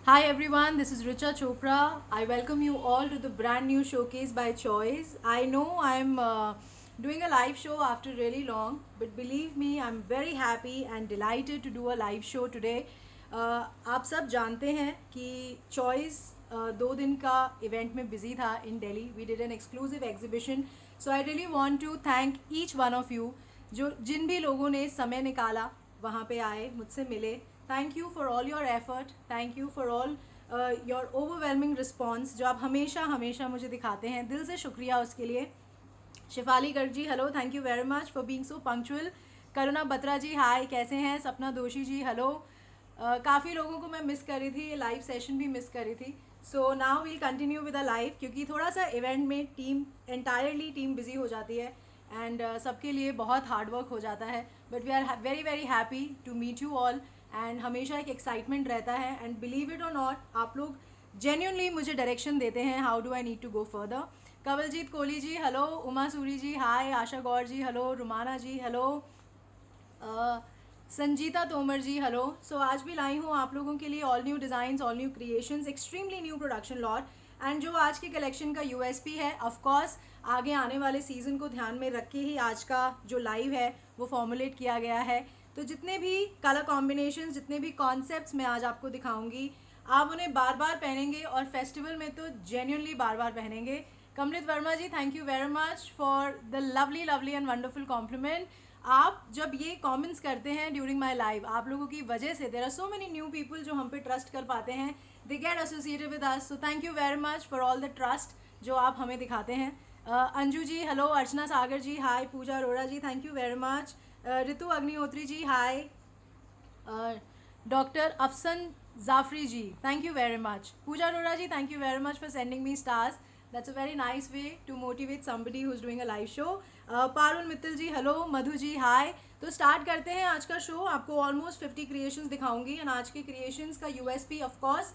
Hi everyone, this is Richa Chopra. I welcome you all to the brand new showcase by Choice. I know I'm doing a live show after really long, but believe me, I'm very happy and delighted to do a live show today. आप सब जानते हैं कि Choice 2 दिन का event में busy था in Delhi. We did an exclusive exhibition. So I really want to thank each one of you जो जिन भी लोगों ने समय निकाला वहाँ पे आए मुझसे मिले. Thank you for all your effort. Thank you for all your overwhelming response जो आप हमेशा हमेशा मुझे दिखाते हैं. दिल से शुक्रिया उसके लिए. Shifali Garg ji hello, thank you very much for being so punctual. Karuna Batra ji hi, कैसे हैं. सपना दोषी जी हेलो. काफ़ी लोगों को मैं मिस कर रही थी, ये लाइव सेशन भी मिस कर रही थी. So now will continue with a live क्योंकि थोड़ा सा इवेंट में टीम एंटायरली टीम बिजी हो जाती है एंड सबके लिए बहुत हार्ड वर्क हो जाता है. But we are very very happy to meet you all and हमेशा एक एक्साइटमेंट रहता है. एंड बिलीव इट और नॉट, आप लोग जेन्यूनली मुझे डायरेक्शन देते हैं how do I need to go further. Kanwaljeet Kohli ji hello, Uma Suri ji hi, Asha Gaur ji hello, Rumana ji hello, Sanjeeta Tomar ji hello. So आज भी लाई हूँ आप लोगों के लिए all new designs, all new creations, extremely new production lot. And जो आज के कलेक्शन का यूएसपी है, ऑफ कोर्स आगे आने वाले सीज़न को ध्यान में रख के ही आज का जो लाइव है वो फॉर्मुलेट किया गया है. तो जितने भी कलर कॉम्बिनेशन, जितने भी कॉन्सेप्ट्स मैं आज आपको दिखाऊंगी, आप उन्हें बार बार पहनेंगे और फेस्टिवल में तो जेन्यूनली बार बार पहनेंगे. Kamlit Verma ji thank you very much for the lovely lovely and wonderful compliment. आप जब ये कमेंट्स करते हैं ड्यूरिंग माय लाइव, आप लोगों की वजह से there are so many new people जो हम पे ट्रस्ट कर पाते हैं. They get associated with us. So thank you very much for all the trust जो आप हमें दिखाते हैं. Anju ji hello, Archana Sagar ji hi, Pooja Arora ji thank you very much, Ritu Agnihotri ji hi, doctor Afsan Jafri ji thank you very much, Pooja Arora ji thank you very much for sending me stars. That's a very nice way to motivate somebody who is doing a live show. Parul Mittal ji hello, Madhu ji hi. तो start करते हैं आज का show. आपको almost 50 creations दिखाऊंगी and आज के creations का USP of course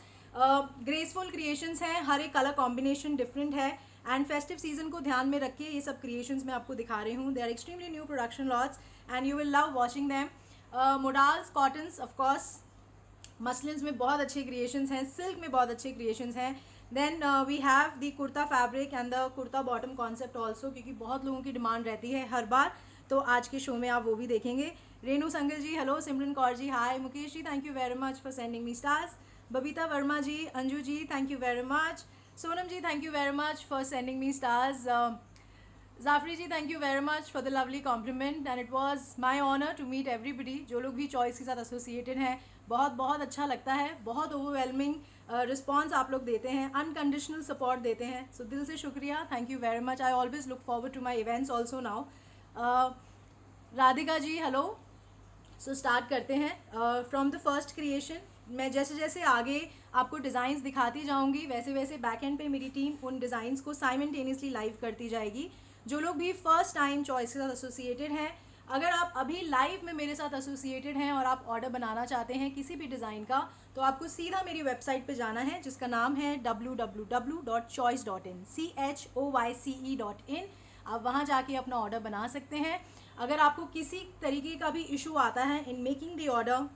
graceful creations हैं. हर एक कलर कॉम्बिनेशन डिफरेंट है एंड फेस्टिव सीजन को ध्यान में रख के ये सब क्रिएशंस मैं आपको दिखा रही हूँ. They are extremely new production lots and you will love watching them. Modals, cottons, of course muslins में बहुत अच्छे क्रिएशंस हैं, सिल्क में बहुत अच्छे क्रिएशंस हैं. Then we have the kurta fabric and the kurta bottom concept also, क्योंकि बहुत लोगों की डिमांड रहती है हर बार. तो आज के शो में आप वो भी देखेंगे. Renu Sangal ji hello, Simran Kaur ji hi, Mukesh ji thank you very much for sending me stars, Babita Verma ji, Anju ji thank you very much, Sonam ji thank you very much for sending me stars, Jafri ji thank you very much for the lovely compliment and it was my honour to meet everybody. जो लोग भी choice के साथ associated हैं, बहुत बहुत अच्छा लगता है. बहुत ओवरवेलमिंग रिस्पॉन्स आप लोग देते हैं, अनकंडीशनल सपोर्ट देते हैं. सो दिल से शुक्रिया, thank you very much. I always look forward to my events also now. Radhika ji hello. So start करते हैं फ्रॉम द फर्स्ट क्रिएशन. मैं जैसे जैसे आगे आपको डिज़ाइंस दिखाती जाऊंगी वैसे वैसे बैक एंड पे मेरी टीम उन डिज़ाइंस को साइमल्टेनियसली लाइव करती जाएगी. जो लोग भी फर्स्ट टाइम चॉइस के साथ एसोसिएटेड हैं, अगर आप अभी लाइव में मेरे साथ एसोसिएटेड हैं और आप ऑर्डर बनाना चाहते हैं किसी भी डिज़ाइन का, तो आपको सीधा मेरी वेबसाइट पे जाना है जिसका नाम है www.choice.in, CHOYCE.in. आप वहाँ जाके अपना ऑर्डर बना सकते हैं. अगर आपको किसी तरीके का भी इशू आता है इन मेकिंग द ऑर्डर,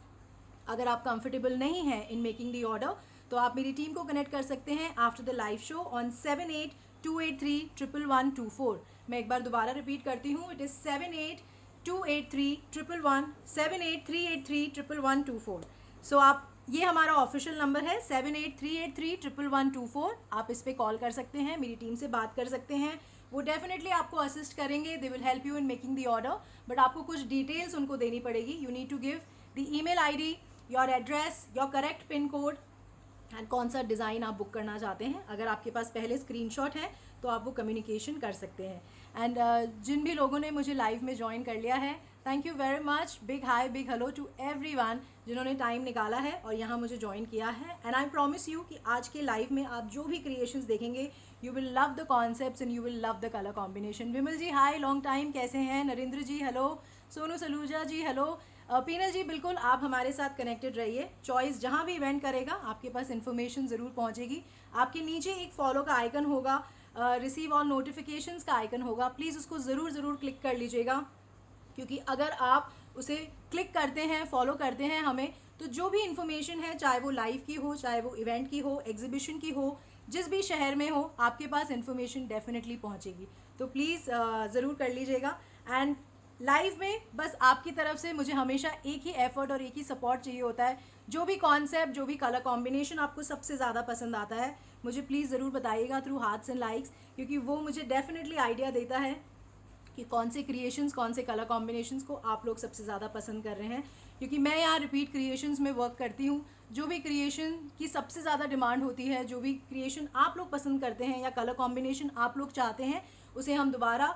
अगर आप कंफर्टेबल नहीं हैं इन मेकिंग द ऑर्डर, तो आप मेरी टीम को कनेक्ट कर सकते हैं after the live show on 7828311124. मैं एक बार दोबारा रिपीट करती हूँ, इट इज़ 78283111, 7838311124. सो आप, ये हमारा ऑफिशियल नंबर है 7838311124. आप इस पर कॉल कर सकते हैं, मेरी टीम से बात कर सकते हैं. वो डेफिनेटली आपको असिस्ट करेंगे, they will help you in making the order. But आपको कुछ डिटेल्स उनको देनी पड़ेगी. You need to give the email ID, your address, your correct pin code and कौन सा डिज़ाइन आप बुक करना चाहते हैं. अगर आपके पास पहले स्क्रीनशॉट है तो आप वो कम्युनिकेशन कर सकते हैं. एंड जिन भी लोगों ने मुझे लाइव में ज्वाइन कर लिया है, thank you very much. Big hi, big hello to everyone जिन्होंने टाइम निकाला है और यहाँ मुझे ज्वाइन किया है. एंड आई प्रॉमिस यू कि आज के लाइव में आप जो भी क्रिएशंस देखेंगे, you will love the concepts and you will love the colour combination. Vimal ji hi, long time, कैसे हैं. नरेंद्र जी हेलो, सोनू सलूजा जी हेलो, पीनल जी बिल्कुल आप हमारे साथ कनेक्टेड रहिए. चॉइस जहाँ भी इवेंट करेगा आपके पास इन्फॉर्मेशन ज़रूर पहुँचेगी. आपके नीचे एक फॉलो का आइकन होगा, रिसीव ऑल नोटिफिकेशंस का आइकन होगा, प्लीज़ उसको ज़रूर क्लिक कर लीजिएगा. क्योंकि अगर आप उसे क्लिक करते हैं, फॉलो करते हैं हमें, तो जो भी इन्फॉर्मेशन है, चाहे वो लाइव की हो, चाहे वो इवेंट की हो, एग्जीबिशन की हो, जिस भी शहर में हो, आपके पास इन्फॉर्मेशन डेफिनेटली पहुंचेगी। तो प्लीज़ ज़रूर कर लीजिएगा। एंड लाइव में बस आपकी तरफ से मुझे हमेशा एक ही एफर्ट और एक ही सपोर्ट चाहिए होता है। जो भी कॉन्सेप्ट, जो भी कलर कॉम्बिनेशन आपको सबसे ज़्यादा पसंद आता है, मुझे प्लीज़ ज़रूर बताइएगा थ्रू हार्ट्स एंड लाइक्स, क्योंकि वो मुझे डेफिनेटली आइडिया देता है कि कौन से क्रिएशंस, कौन से कलर कॉम्बिनेशंस को आप लोग सबसे ज़्यादा पसंद कर रहे हैं। क्योंकि मैं यहाँ रिपीट क्रिएशंस में वर्क करती हूँ। जो भी क्रिएशन की सबसे ज़्यादा डिमांड होती है, जो भी क्रिएशन आप लोग पसंद करते हैं या कलर कॉम्बिनेशन आप लोग चाहते हैं, उसे हम दोबारा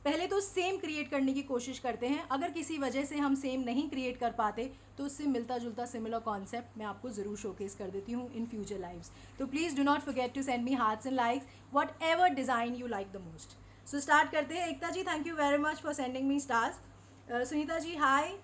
पहले तो सेम क्रिएट करने की कोशिश करते हैं। अगर किसी वजह से हम सेम नहीं क्रिएट कर पाते तो उससे मिलता जुलता सिमिलर कॉन्सेप्ट मैं आपको ज़रूर शोकेस कर देती हूँ इन फ्यूचर लाइव्स। तो please do not forget to send me hearts and likes whatever design you like the most. So start करते हैं। Ekta ji, thank you very much for sending me stars. Sunita ji, hi.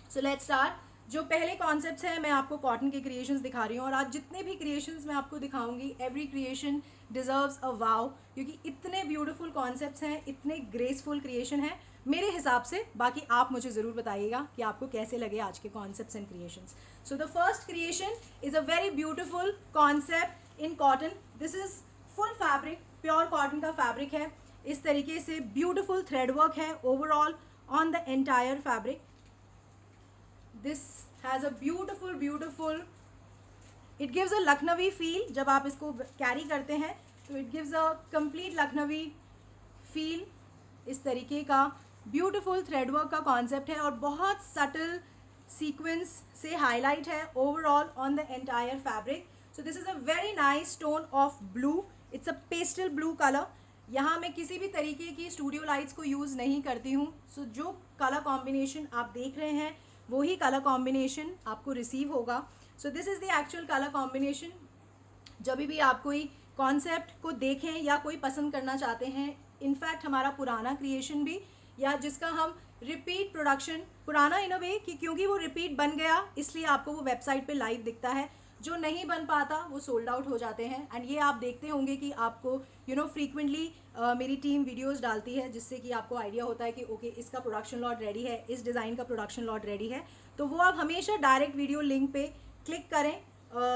So let's start. जो पहले concepts हैं, मैं आपको cotton के creations दिखा रही हूँ, और आज जितने भी क्रिएशंस मैं आपको दिखाऊंगी, एवरी क्रिएशन डिजर्व्स अ वाव, क्योंकि इतने ब्यूटीफुल कॉन्सेप्ट्स हैं, इतने ग्रेसफुल क्रिएशन हैं मेरे हिसाब से। बाकी आप मुझे ज़रूर बताइएगा कि आपको कैसे लगे आज के concepts and creations. So the first creation is a very beautiful concept in cotton. This is full fabric, pure cotton का फैब्रिक है। इस तरीके से ब्यूटीफुल थ्रेड वर्क है overall on the entire fabric. This has a beautiful, it gives a Lucknowi feel. जब आप इसको carry करते हैं तो it gives a complete Lucknowi feel. इस तरीके का ब्यूटीफुल थ्रेडवर्क का कॉन्सेप्ट है और बहुत सटल सीक्वेंस से हाईलाइट है overall on the entire fabric. So this is a very nice tone of blue. It's a pastel blue colour. यहाँ मैं किसी भी तरीके की स्टूडियो लाइट्स को यूज़ नहीं करती हूँ। सो जो कलर कॉम्बिनेशन आप देख रहे हैं वही कलर कॉम्बिनेशन आपको रिसीव होगा। सो this is the actual colour combination. जब भी आप कोई कॉन्सेप्ट को देखें या कोई पसंद करना चाहते हैं, इनफैक्ट हमारा पुराना क्रिएशन भी, या जिसका हम रिपीट प्रोडक्शन, पुराना इन अ वे कि क्योंकि वो रिपीट बन गया इसलिए आपको वो वेबसाइट पे लाइव दिखता है, जो नहीं बन पाता वो सोल्ड आउट हो जाते हैं। एंड ये आप देखते होंगे कि आपको फ्रीक्वेंटली मेरी टीम वीडियोस डालती है, जिससे कि आपको आइडिया होता है कि ओके इसका प्रोडक्शन लॉट रेडी है, इस डिज़ाइन का प्रोडक्शन लॉट रेडी है। तो वो आप हमेशा डायरेक्ट वीडियो लिंक पे क्लिक करें,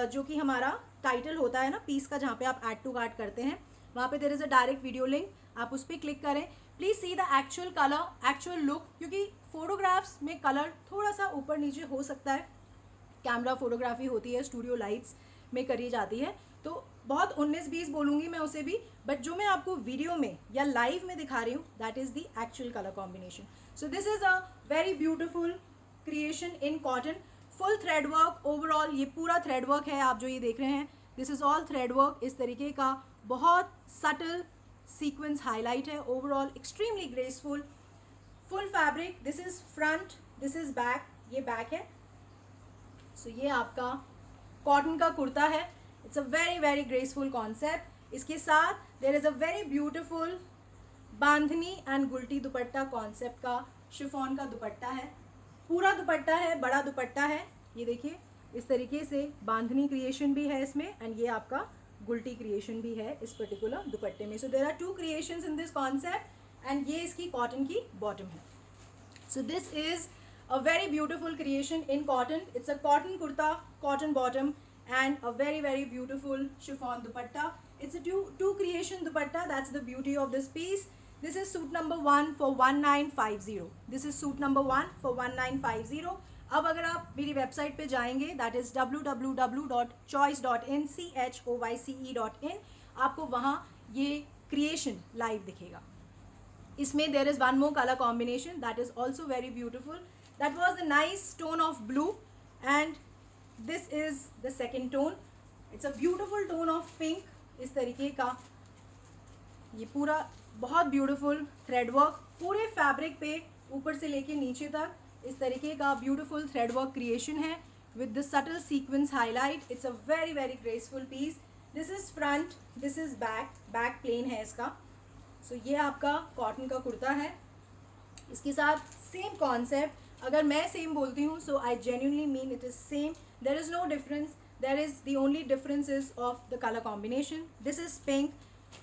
जो कि हमारा टाइटल होता है ना पीस का, जहाँ पे आप ऐड टू कार्ट करते हैं, वहाँ पे there is a direct video link, आप उस पर क्लिक करें। Please see the actual colour, actual look, क्योंकि फोटोग्राफ्स में कलर थोड़ा सा ऊपर नीचे हो सकता है। कैमरा फोटोग्राफी होती है, स्टूडियो लाइट्स में करी जाती है, तो बहुत 19-20 बोलूँगी मैं उसे भी, बट जो मैं आपको वीडियो में या लाइव में दिखा रही हूँ that is the actual colour combination. So this is a very beautiful creation in cotton, full thread work overall. ये पूरा थ्रेड वर्क है, आप जो ये देख रहे हैं this is all thread work. इस तरीके का बहुत सटल सीक्वेंस हाईलाइट है overall, extremely graceful, full fabric. This is front, this is back, ये बैक है। सो ये आपका कॉटन का कुर्ता है। It's a very graceful concept. इसके साथ there is a very beautiful bandhani and gulti dupatta concept का शिफॉन का दुपट्टा है। पूरा दुपट्टा है, बड़ा दुपट्टा है। ये देखिए इस तरीके से बांधनी क्रिएशन भी है इसमें, एंड ये आपका गुलटी क्रिएशन भी है इस पर्टिकुलर दुपट्टे में। So there are 2 creations in this concept, and ये इसकी कॉटन की बॉटम है। So this is a very beautiful creation in cotton. It's a cotton kurta, cotton bottom, and a very beautiful chiffon dupatta. It's a two creation dupatta. That's the beauty of this piece. This is suit number 1 for 1950. This is suit number 1 for 1950. अब अगर आप मेरी website पे जाएंगे, that is www.choice.in, choice.in, आपको वहाँ ये creation live दिखेगा। इसमें there is one more color combination that is also very beautiful. That was a nice tone of blue, and this is the second tone. It's a beautiful tone of pink. इस तरीके का ये पूरा बहुत beautiful thread work, पूरे fabric पे ऊपर से लेके नीचे तक इस तरीके का beautiful thread work creation है with the subtle sequence highlight. It's a very graceful piece. This is front, this is back plain है इसका। So ये आपका कॉटन का कुर्ता है। इसके साथ सेम कॉन्सेप्ट, अगर मैं सेम बोलती हूँ so I genuinely mean it is same. There is no difference, there is the only difference is of the colour combination. This is pink,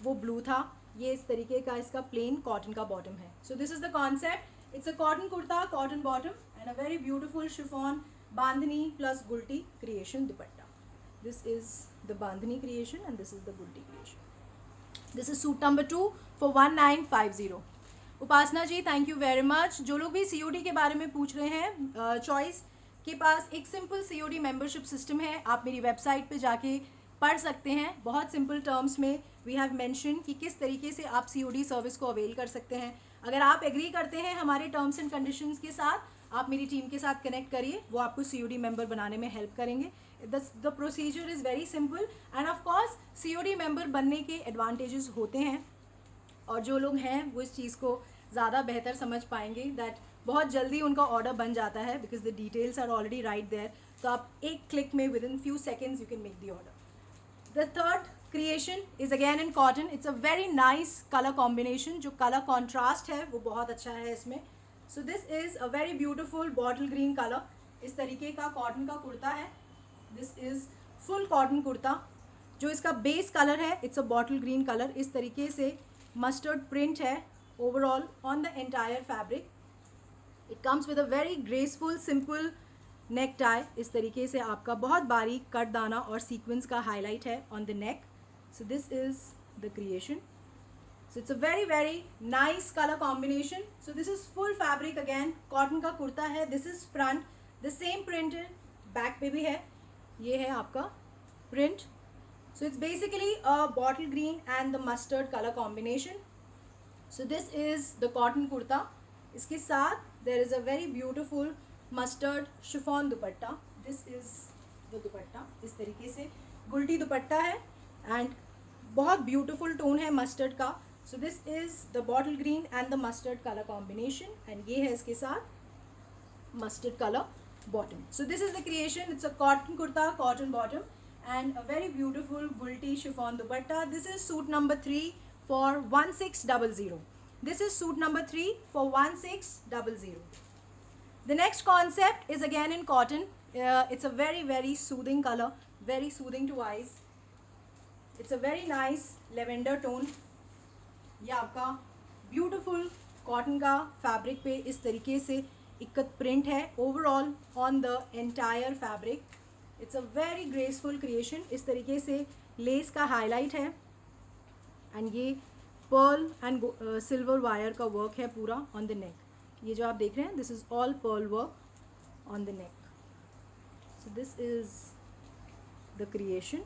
वो ब्लू था। ये इस तरीके का इसका प्लेन कॉटन का बॉटम है। So this is the concept. It's a cotton kurta, cotton bottom, and a very beautiful chiffon bandhani plus gulti creation dupatta. This is the bandhani creation and this is the gulti creation. This is suit number 2 for 1950. Upasana ji thank you very much. जो लोग भी COD के बारे में पूछ रहे हैं, choice के पास एक सिंपल COD मेंबरशिप सिस्टम है. आप मेरी वेबसाइट पे जाके पढ़ सकते हैं. बहुत सिंपल टर्म्स में वी हैव मेंशन कि किस तरीके से आप COD सर्विस को अवेल कर सकते हैं. अगर आप एग्री करते हैं हमारे टर्म्स एंड कंडीशंस के साथ, आप मेरी टीम के साथ कनेक्ट करिए, वो आपको COD मेंबर बनाने में हेल्प करेंगे. The procedure is very simple and of course COD member बनने के एडवांटेजेस होते हैं, और जो लोग हैं वो इस चीज़ को ज़्यादा बेहतर समझ पाएंगे दैट बहुत जल्दी उनका ऑर्डर बन जाता है because the details are already right there. तो आप एक क्लिक में within few seconds you can make the order. The third creation is again in cotton. It's a very nice colour combination. जो colour contrast है वो बहुत अच्छा है इसमें. So this is a very beautiful bottle green colour. इस तरीके का कॉटन का कुर्ता है. This is full cotton kurta. जो इसका बेस कलर है it's a bottle green colour. इस तरीके से मस्टर्ड प्रिंट है overall on the entire fabric. It comes with a very graceful simple neck tie. इस तरीके से आपका बहुत बारीक कट दाना और सीक्वेंस का हाईलाइट है on the neck. So this is the creation. So it's a very very nice color combination. So this is full fabric again, cotton का कुर्ता है. This is front, the same printed back पे भी है. ये है आपका print. So it's basically a bottle green and the mustard color combination. So this is the cotton kurta. इसके साथ there is a very beautiful mustard chiffon dupatta. This is the दुपट्टा. इस तरीके से गुल्टी दुपट्टा है and बहुत ब्यूटिफुल टोन है mustard का. So this is the bottle green and the mustard colour combination and ये है इसके साथ mustard colour bottom. So this is the creation. It's a cotton kurta, cotton bottom and a very beautiful gulti chiffon dupatta. This is suit number 3 for 1600. This is suit number 3 for 1600. The next concept is again in cotton. It's a very very soothing color, very soothing to eyes. It's a very nice lavender tone. ये आपका beautiful cotton का fabric पे इस तरीके से ikat print है overall on the entire fabric. It's a very graceful creation. इस तरीके से लेस का हाईलाइट है एंड ये पर्ल एंड सिल्वर वायर का वर्क है पूरा ऑन द नेक. ये जो आप देख रहे हैं this is all pearl work on the neck. So this is the creation.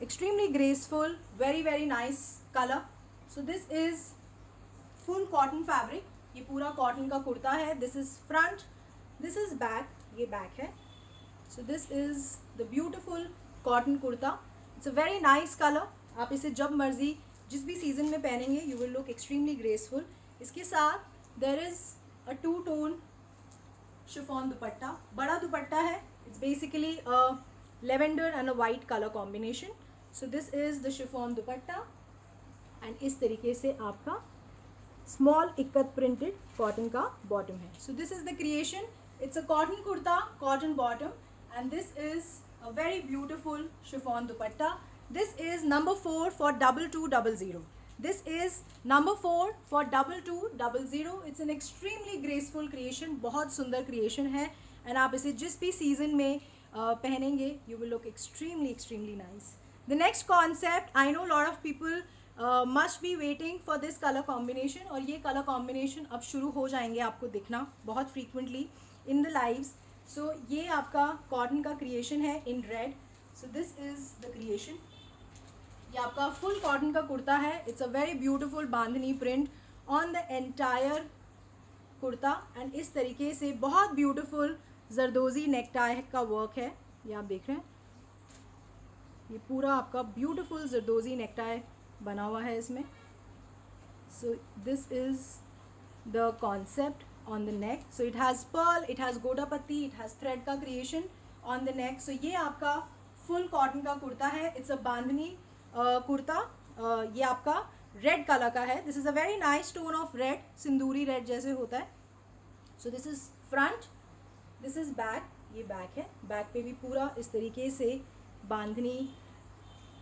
Extremely graceful, very very nice color. So this is full cotton fabric. ये पूरा कॉटन का कुर्ता है. This is front, this is back. ये back है. So this is the beautiful cotton kurta. It's a very nice color. आप इसे जब मर्जी जिस भी सीजन में पहनेंगे you will look extremely graceful. इसके साथ there is a two tone chiffon दुपट्टा. बड़ा दुपट्टा है. It's basically a lavender and a white color combination. So this is the chiffon dupatta and इस तरीके से आपका small इक्कत printed cotton का bottom है. So this is the creation. It's a cotton kurta, cotton bottom and this is a very beautiful chiffon dupatta. This is number 4 for 2200. This is number 4 for 2200. It's an extremely graceful creation. बहुत सुंदर creation है and आप इसे जिस भी season में पहनेंगे you will look extremely extremely nice. The next concept, I know a lot of people must be waiting for this color combination और ये color combination अब शुरू हो जाएंगे आपको दिखना बहुत frequently in the lives. So ये आपका cotton का creation है in red. So this is the creation. ये आपका full cotton का कुर्ता है. It's a very beautiful bandhani print on the entire kurta and इस तरीके से बहुत beautiful जरदोजी necktie का work है. ये आप देख रहे हैं ये पूरा आपका ब्यूटीफुल जरदोजी नेकटाई बना हुआ है इसमें. So this is the concept on the neck. So it has pearl, it has gota patti, it has thread का creation on the neck. So ये आपका फुल कॉटन का कुर्ता है. It's a bandhani kurta. ये आपका रेड कलर का है. This is a very nice tone of red, सिंदूरी रेड जैसे होता है. So this is front, this is back. ये बैक है. बैक पे भी पूरा इस तरीके से बांधनी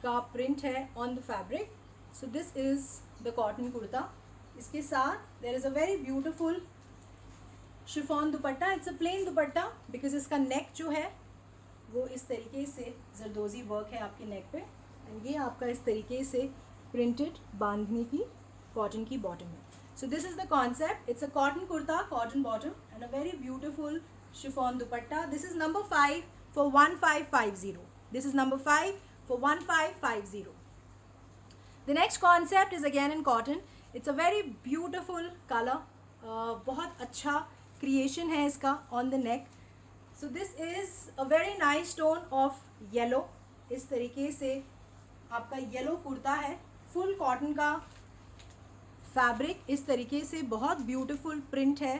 का प्रिंट है on the fabric. So this is the cotton kurta. इसके साथ there is a very beautiful chiffon dupatta. It's a plain dupatta because इसका नेक जो है वो इस तरीके से जरदोजी वर्क है आपके नेक पे. एंड ये आपका इस तरीके से प्रिंटेड बांधनी की कॉटन की बॉटम है. So this is the concept. It's a cotton kurta, cotton bottom and a very beautiful chiffon dupatta. This is number 5 for 1550. This is number 5 for 1550. The next concept is again in cotton. It's a very beautiful color. बहुत अच्छा creation है इसका on the neck. So this is a very nice tone of yellow. इस तरीके से आपका yellow kurta है, full cotton का फैब्रिक. इस तरीके से बहुत ब्यूटीफुल प्रिंट है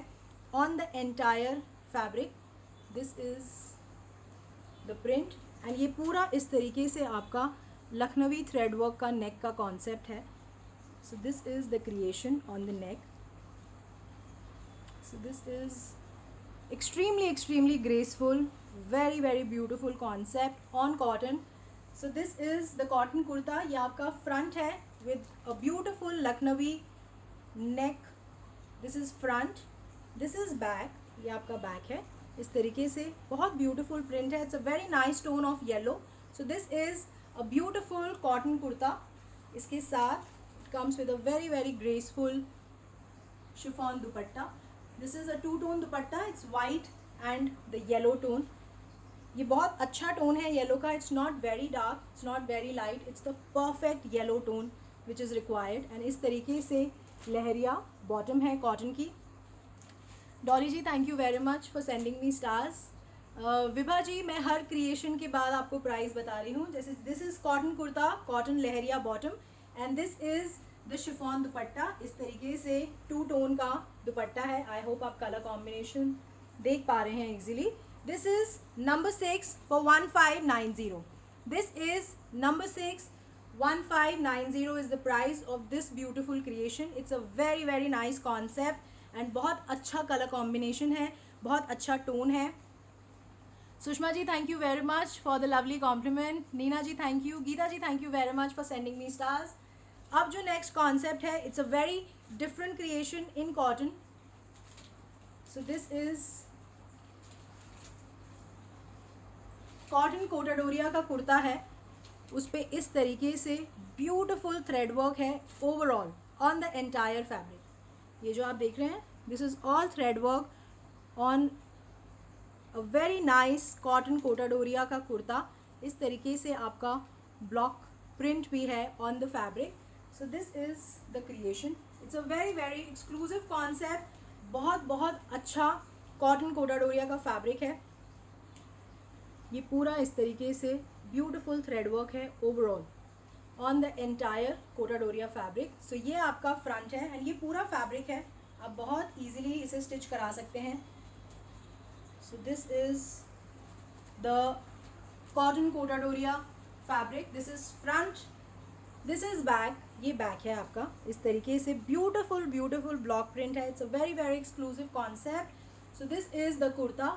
on the entire fabric. This is the print and ये पूरा इस तरीके से आपका लखनवी थ्रेड वर्क का नेक का कॉन्सेप्ट है. So this is the creation on the neck. So this is extremely graceful, very beautiful concept on cotton. So this is the cotton kurta. ये आपका front है with a beautiful Lucknowi neck. This is front, this is back. ये आपका back है. इस तरीके से बहुत beautiful print है. It's a very nice tone of yellow. So this is a beautiful cotton kurta. इसके साथ it comes with a very graceful chiffon dupatta. This is a two-tone dupatta. It's white and the yellow tone. ये बहुत अच्छा tone है yellow का. It's not very dark, it's not very light. It's the perfect yellow tone which is required. And इस तरीके से लहरिया bottom है cotton की. Dolly ji thank you very much for sending me stars. Vibha ji मैं हर क्रिएशन के बाद आपको प्राइस बता रही हूँ. जैसे this is cotton kurta, cotton leheriya bottom and this is the chiffon dupatta. इस तरीके से टू टोन का दुपट्टा है. आई होप आप कलर कॉम्बिनेशन देख पा रहे हैं easily. This is number 6 for 1590. This is number 6 1590 is the price of this beautiful creation. It's a very nice concept and बहुत अच्छा कलर कॉम्बिनेशन है, बहुत अच्छा टोन है. सुषमा जी thank you very much for the lovely compliment. Neena ji thank you. Geeta ji thank you very much for sending me stars. अब जो next concept है it's a very different creation in cotton. So this is cotton Kota Doria का कुर्ता है. उस पर इस तरीके से ब्यूटिफुल थ्रेड वर्क है overall on the entire fabric. ये जो आप देख रहे हैं this is all thread work on a very nice cotton Kota Doria का कुर्ता. इस तरीके से आपका ब्लॉक प्रिंट भी है on the fabric. So this is the creation. It's a very exclusive concept. बहुत अच्छा कॉटन कोटाडोरिया का फैब्रिक है. ये पूरा इस तरीके से ब्यूटिफुल थ्रेड वर्क है overall on the entire Kota Doria fabric. So ये आपका फ्रंट है एंड ये पूरा फैब्रिक है. आप बहुत इजीली इसे स्टिच करा सकते हैं. So this is the cotton Kota Doria fabric. This is front, this is back. ये बैक है आपका. इस तरीके से ब्यूटिफुल ब्लॉक प्रिंट है. It's a very exclusive concept. So this is the kurta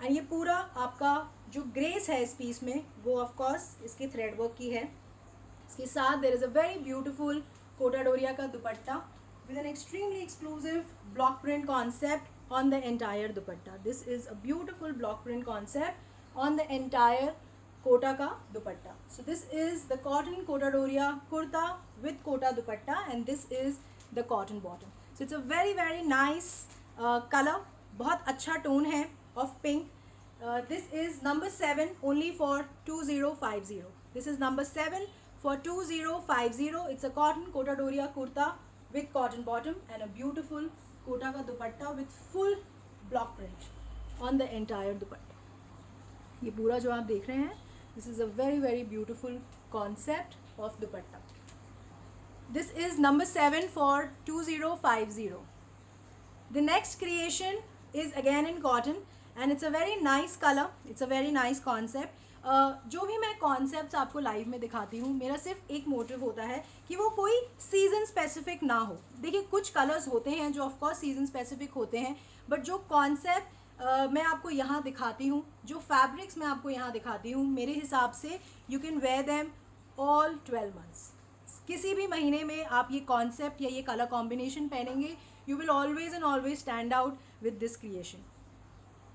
and ये पूरा आपका जो ग्रेस है इस पीस में वो ऑफ कोर्स इसकी थ्रेड वर्क की है. इसके साथ there is a very beautiful Kota Doria का dupatta with an extremely exclusive block print concept on the entire dupatta. This is a beautiful block print concept on the entire Kota का dupatta. So this is the cotton Kota Doria kurta with Kota dupatta and this is the cotton bottom. So it's a very nice colour. बहुत अच्छा tone है of pink. This is number 7 only for 2050. This is number 7 for 2050. It's a cotton Kota Doria kurta with cotton bottom and a beautiful Kota का dupatta with full block print on the entire dupatta. ये पूरा जो आप देख रहे हैं this is a very beautiful concept of dupatta. This is number 7 for 2050. The next creation is again in cotton and it's a very nice color. It's a very nice concept. जो भी मैं कॉन्सेप्ट्स आपको live में दिखाती हूँ मेरा सिर्फ एक मोटिव होता है कि वो कोई सीज़न स्पेसिफिक ना हो. देखिए कुछ कलर्स होते हैं जो ऑफकोर्स सीज़न स्पेसिफिक होते हैं बट जो कॉन्सेप्ट मैं आपको यहाँ दिखाती हूँ, जो फैब्रिक्स मैं आपको यहाँ दिखाती हूँ, मेरे हिसाब से you can wear them all 12 months. किसी भी महीने में आप ये कॉन्सेप्ट या ये कलर कॉम्बिनेशन पहनेंगे, you will always and always stand out with this creation.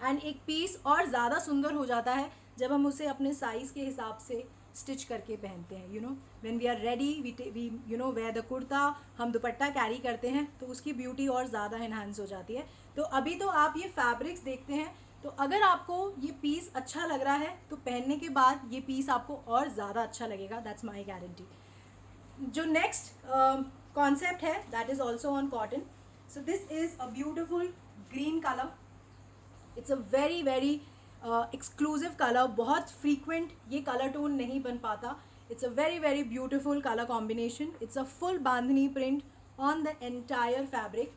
And एक पीस और ज़्यादा सुंदर हो जाता है जब हम उसे अपने साइज़ के हिसाब से स्टिच करके पहनते हैं। You know when we are ready we you know wear the kurta, हम दुपट्टा कैरी करते हैं तो उसकी ब्यूटी और ज़्यादा इन्हांस हो जाती है। तो अभी तो आप ये फैब्रिक्स देखते हैं, तो अगर आपको ये पीस अच्छा लग रहा है तो पहनने के बाद ये पीस आपको और ज़्यादा अच्छा लगेगा, दैट्स माई गारंटी। जो नेक्स्ट कॉन्सेप्ट है that is also on cotton. So this is a beautiful green colour. It's a very very exclusive colour, बहुत फ्रीक्वेंट ये कलर टोन नहीं बन पाता। It's a very very beautiful colour combination. It's a full bandhani print on the entire fabric.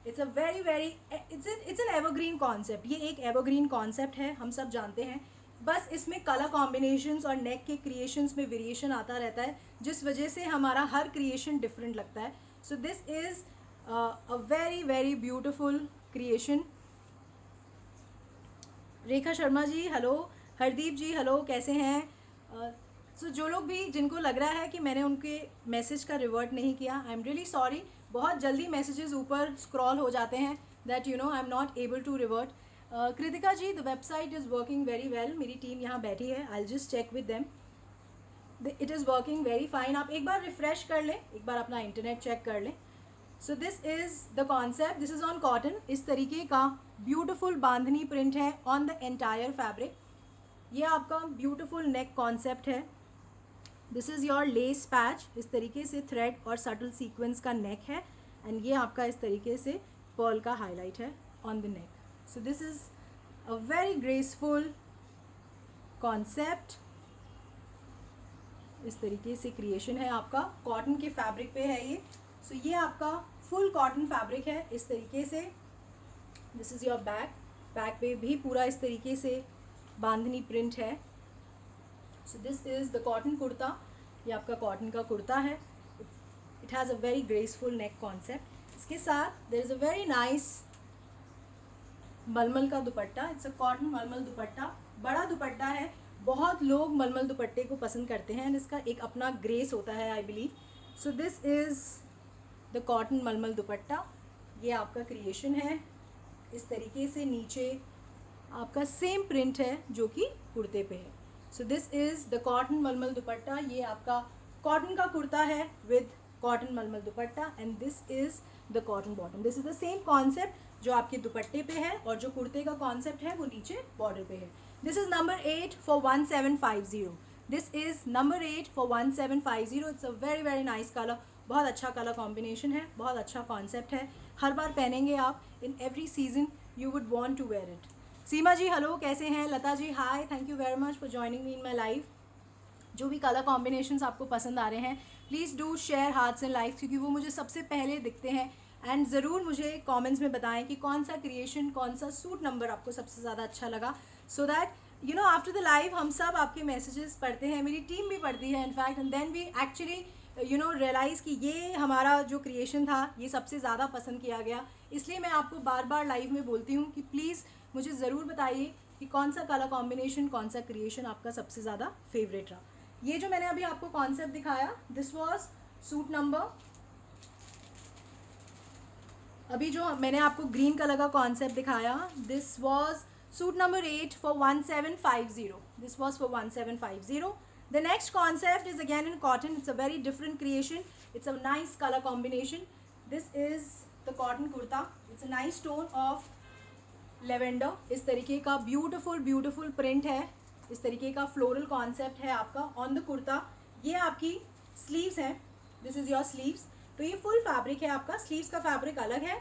It's a very very it's an evergreen concept. ये एक evergreen concept है, हम सब जानते हैं। बस इसमें कलर कॉम्बिनेशंस और नेक के क्रिएशंस में वेरिएशन आता रहता है, जिस वजह से हमारा हर क्रिएशन डिफरेंट लगता है। So this is a very very beautiful creation. Rekha Sharma ji hello, Hardeep ji hello, कैसे हैं? सो जो लोग भी जिनको लग रहा है कि मैंने उनके मैसेज का रिवर्ट नहीं किया, आई एम रियली सॉरी। बहुत जल्दी मैसेजेस ऊपर स्क्रॉल हो जाते हैं that you know I am not able to revert. Kritika ji the website is working very well, मेरी टीम यहाँ बैठी है, I just check with them, it is working very fine. आप एक बार रिफ़्रेश कर लें, एक बार अपना इंटरनेट चेक कर लें। सो this is the concept, this is on cotton. इस तरीके का ब्यूटिफुल बांधनी प्रिंट है ऑन द एंटायर फैब्रिक। ये आपका ब्यूटिफुल नेक कॉन्सेप्ट है। This is your less patch, इस तरीके से थ्रेड और सटल सीक्वेंस का नेक है, एंड ये आपका इस तरीके से पर्ल का हाईलाइट है on the neck. So this is a very graceful concept. इस तरीके से क्रिएशन है आपका, कॉटन के फैब्रिक पे है ये। सो ये आपका फुल कॉटन फैब्रिक है इस तरीके से। This is your back, back पे भी पूरा इस तरीके से बांधनी प्रिंट है। So this is the cotton kurta, ये आपका कॉटन का कुर्ता है। It has a very graceful neck concept. इसके साथ there is a very nice mulmul का दुपट्टा। इट्स अ कॉटन मलमल दुपट्टा, बड़ा दुपट्टा है। बहुत लोग मलमल दुपट्टे को पसंद करते हैं एंड इसका एक अपना ग्रेस होता है I believe. So this is the cotton मलमल दुपट्टा। ये आपका क्रिएशन है इस तरीके से, नीचे आपका सेम प्रिंट है जो कि कुर्ते पे है। So this is the cotton मलमल दुपट्टा। ये आपका कॉटन का कुर्ता है विद कॉटन मलमल दुपट्टा, and this is the cotton bottom. This is the same concept जो आपके दुपट्टे पे है और जो कुर्ते का कॉन्सेप्ट है वो नीचे बॉर्डर पे है। This is number 8 for 1750। This is number 8 for 1750। It's a very very nice colour, बहुत अच्छा कलर कॉम्बिनेशन है, बहुत अच्छा कॉन्सेप्ट है। हर बार पहनेंगे आप, in every season you would want to wear it. Seema ji hello, कैसे हैं? Lata ji hi, thank you very much for joining me in my life. जो भी कलर कॉम्बिनेशंस आपको पसंद आ रहे हैं please do share hearts and likes, क्योंकि वो मुझे सबसे पहले दिखते हैं। एंड ज़रूर मुझे कमेंट्स में बताएं कि कौन सा क्रिएशन, कौन सा सूट नंबर आपको सबसे ज़्यादा अच्छा लगा, so that you know after the live हम सब आपके मैसेजेस पढ़ते हैं, मेरी टीम भी पढ़ती है in fact, and then we actually you know realise कि ये हमारा जो क्रिएशन था ये सबसे ज़्यादा पसंद किया गया। इसलिए मैं आपको बार बार लाइव में बोलती हूँ कि प्लीज़ मुझे ज़रूर बताइए कि कौन सा कलर कॉम्बिनेशन, कौन सा क्रिएशन आपका सबसे ज़्यादा फेवरेट रहा। ये जो मैंने अभी आपको कॉन्सेप्ट दिखाया, दिस वाज सूट नंबर, अभी जो मैंने आपको ग्रीन कलर का कॉन्सेप्ट दिखाया, this was suit number 8 for 1750. This was for 1750. The next concept is again in cotton. It's a very different creation. It's a nice color combination. This is the cotton kurta. It's a nice tone of lavender. इस तरीके का beautiful beautiful print है, इस तरीके का floral concept है आपका on the kurta. ये आपकी sleeves है, this is your sleeves. तो ये full fabric है आपका, sleeves का fabric अलग है,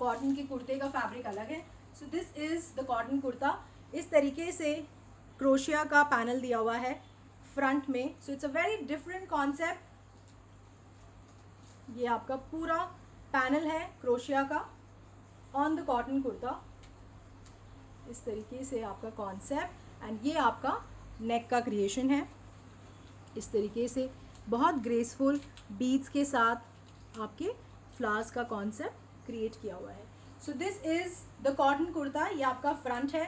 cotton के कुर्ते का fabric अलग है. So this is the cotton kurta. इस तरीके से क्रोशिया का पैनल दिया हुआ है फ्रंट में. सो it's a very different concept. ये आपका पूरा पैनल है क्रोशिया का ऑन द कॉटन कुर्ता. इस तरीके से आपका कॉन्सेप्ट, एंड ये आपका नेक का क्रिएशन है. इस तरीके से बहुत ग्रेसफुल बीड्स के साथ आपके फ्लावर्स का कॉन्सेप्ट क्रिएट किया हुआ है. So this is the cotton kurta. ये आपका फ्रंट है.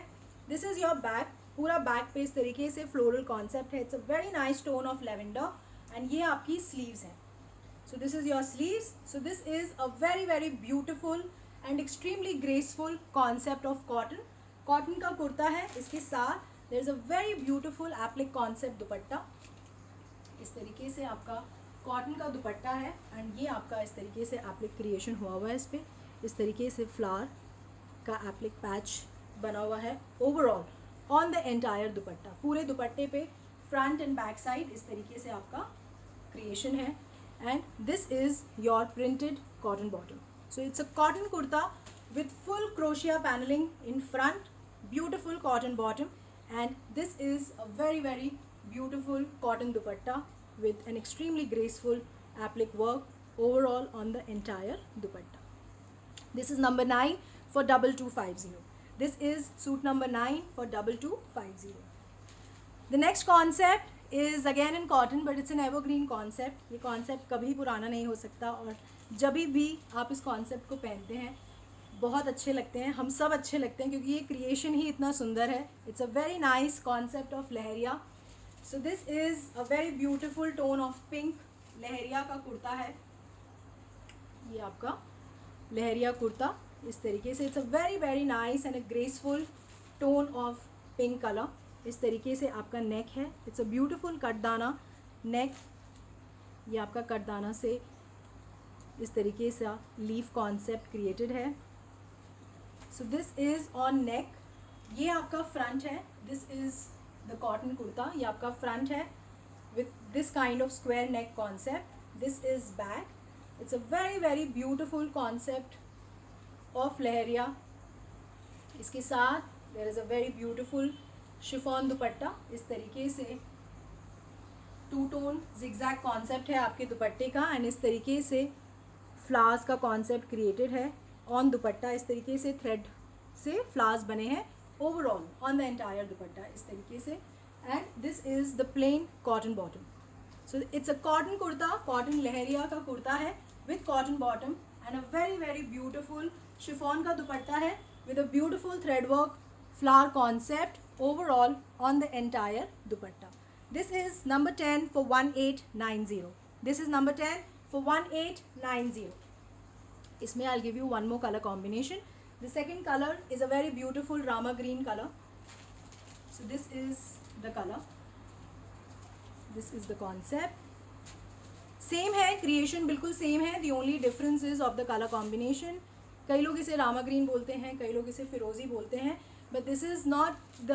This is your back. पूरा बैक पे इस तरीके से फ्लोरल कॉन्सेप्ट है. It's a very nice tone of lavender. And ये आपकी स्लीव्स हैं. So this is your sleeves. So this is a very very beautiful and extremely graceful concept of cotton. Cotton का कुर्ता है, इसके साथ there is a very beautiful applique concept दुपट्टा. इस तरीके से आपका कॉटन का दुपट्टा है एंड ये आपका इस तरीके से एप्लिक क्रिएशन हुआ हुआ है. इस पर इस तरीके से फ्लावर का एप्लिक पैच बना हुआ है ओवरऑल ऑन द एंटायर दुपट्टा. पूरे दुपट्टे पे फ्रंट एंड बैक साइड इस तरीके से आपका क्रिएशन है. And this is your printed cotton bottom. So it's a cotton kurta with full crochet paneling in front, beautiful cotton bottom, and this is a very very beautiful cotton dupatta with an extremely graceful applique work overall on the entire dupatta. This is number 9 for 2250. This is suit number 9 for 2250. The next concept is again in cotton but it's an evergreen concept. ये concept कभी पुराना नहीं हो सकता और जब भी आप इस concept को पहनते हैं बहुत अच्छे लगते हैं. हम सब अच्छे लगते हैं क्योंकि ये creation ही इतना सुंदर है. It's a very nice concept of lehariya. So this is a very beautiful tone of pink. लहरिया का कुर्ता है ये आपका लहरिया कुर्ता इस तरीके से. It's a very very nice and a graceful tone of pink color. इस तरीके से आपका नेक है. इट्स अ ब्यूटीफुल कटदाना नेक. ये आपका कटदाना से इस तरीके से लीफ कॉन्सेप्ट क्रिएटेड है. So this is on neck. ये आपका फ्रंट है. This is the cotton kurta. ये आपका फ्रंट है with this kind of square neck concept. This is back. It's a very very beautiful concept of lehariya. इसके साथ there is a very beautiful chiffon dupatta. इस तरीके से टू टोन जिगजैग कॉन्सेप्ट है आपके दुपट्टे का एंड इस तरीके से फ्लावर्स का कॉन्सेप्ट क्रिएटेड है ऑन दुपट्टा. इस तरीके से थ्रेड से फ्लावर्स बने हैं overall on the entire dupatta इस तरीके से. And this is the plain cotton bottom. So it's a cotton kurta. Cotton lehariya का कुर्ता है with cotton bottom and a very very beautiful chiffon का दुपट्टा है with a beautiful thread work flower concept overall on the entire dupatta. This is number 10 for 1890. This is number 10 for 1890. इसमें I'll give you one more color combination. The second color is a very beautiful rama green color. So this is the color. This is the concept. Same है creation बिल्कुल same है. The only difference is of the color combination. कई लोग इसे Rama green बोलते हैं, कई लोग इसे फिरोज़ी बोलते हैं. But this is not the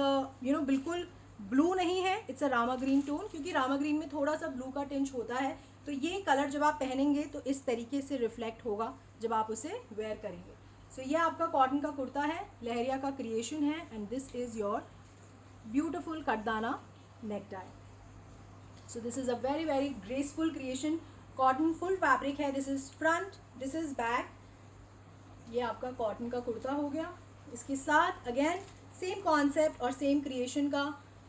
बिल्कुल ब्लू नहीं है. It's a Rama green tone क्योंकि रामा ग्रीन में थोड़ा सा ब्लू का टिंच होता है. तो ये कलर जब आप पहनेंगे तो इस तरीके से रिफ्लेक्ट होगा जब आप उसे वेयर करेंगे. सो ये आपका कॉटन का कुर्ता है. लहरिया का क्रिएशन है and this is your beautiful cutdana neck tie. So this is a very very graceful creation. Cotton full fabric है. This is front, this is back. ये आपका कॉटन का कुर्ता हो गया. इसके साथ अगेन सेम कॉन्सेप्ट और सेम क्रिएशन का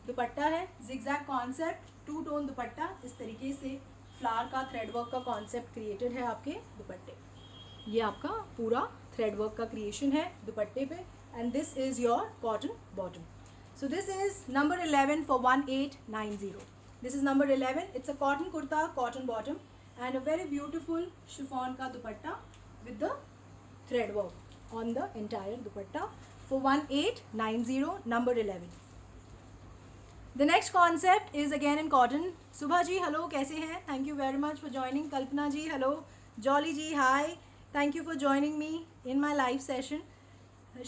दुपट्टा है. Zigzag concept two tone dupatta. इस तरीके से फ्लावर का थ्रेड वर्क का कॉन्सेप्ट क्रिएटेड है आपके दुपट्टे. ये आपका पूरा थ्रेड वर्क का क्रिएशन है दुपट्टे पे and this is your cotton bottom. So this is number 11 for 1890. This is number 11. It's a cotton kurta, cotton bottom and a very beautiful chiffon का dupatta with the thread work on the entire dupatta for 1890, number 11. The next concept is again in cotton. Subha ji, hello, कैसे हैं? Thank you very much for joining. Kalpana ji, hello. Jolly ji, hi. Thank you for joining me in my live session.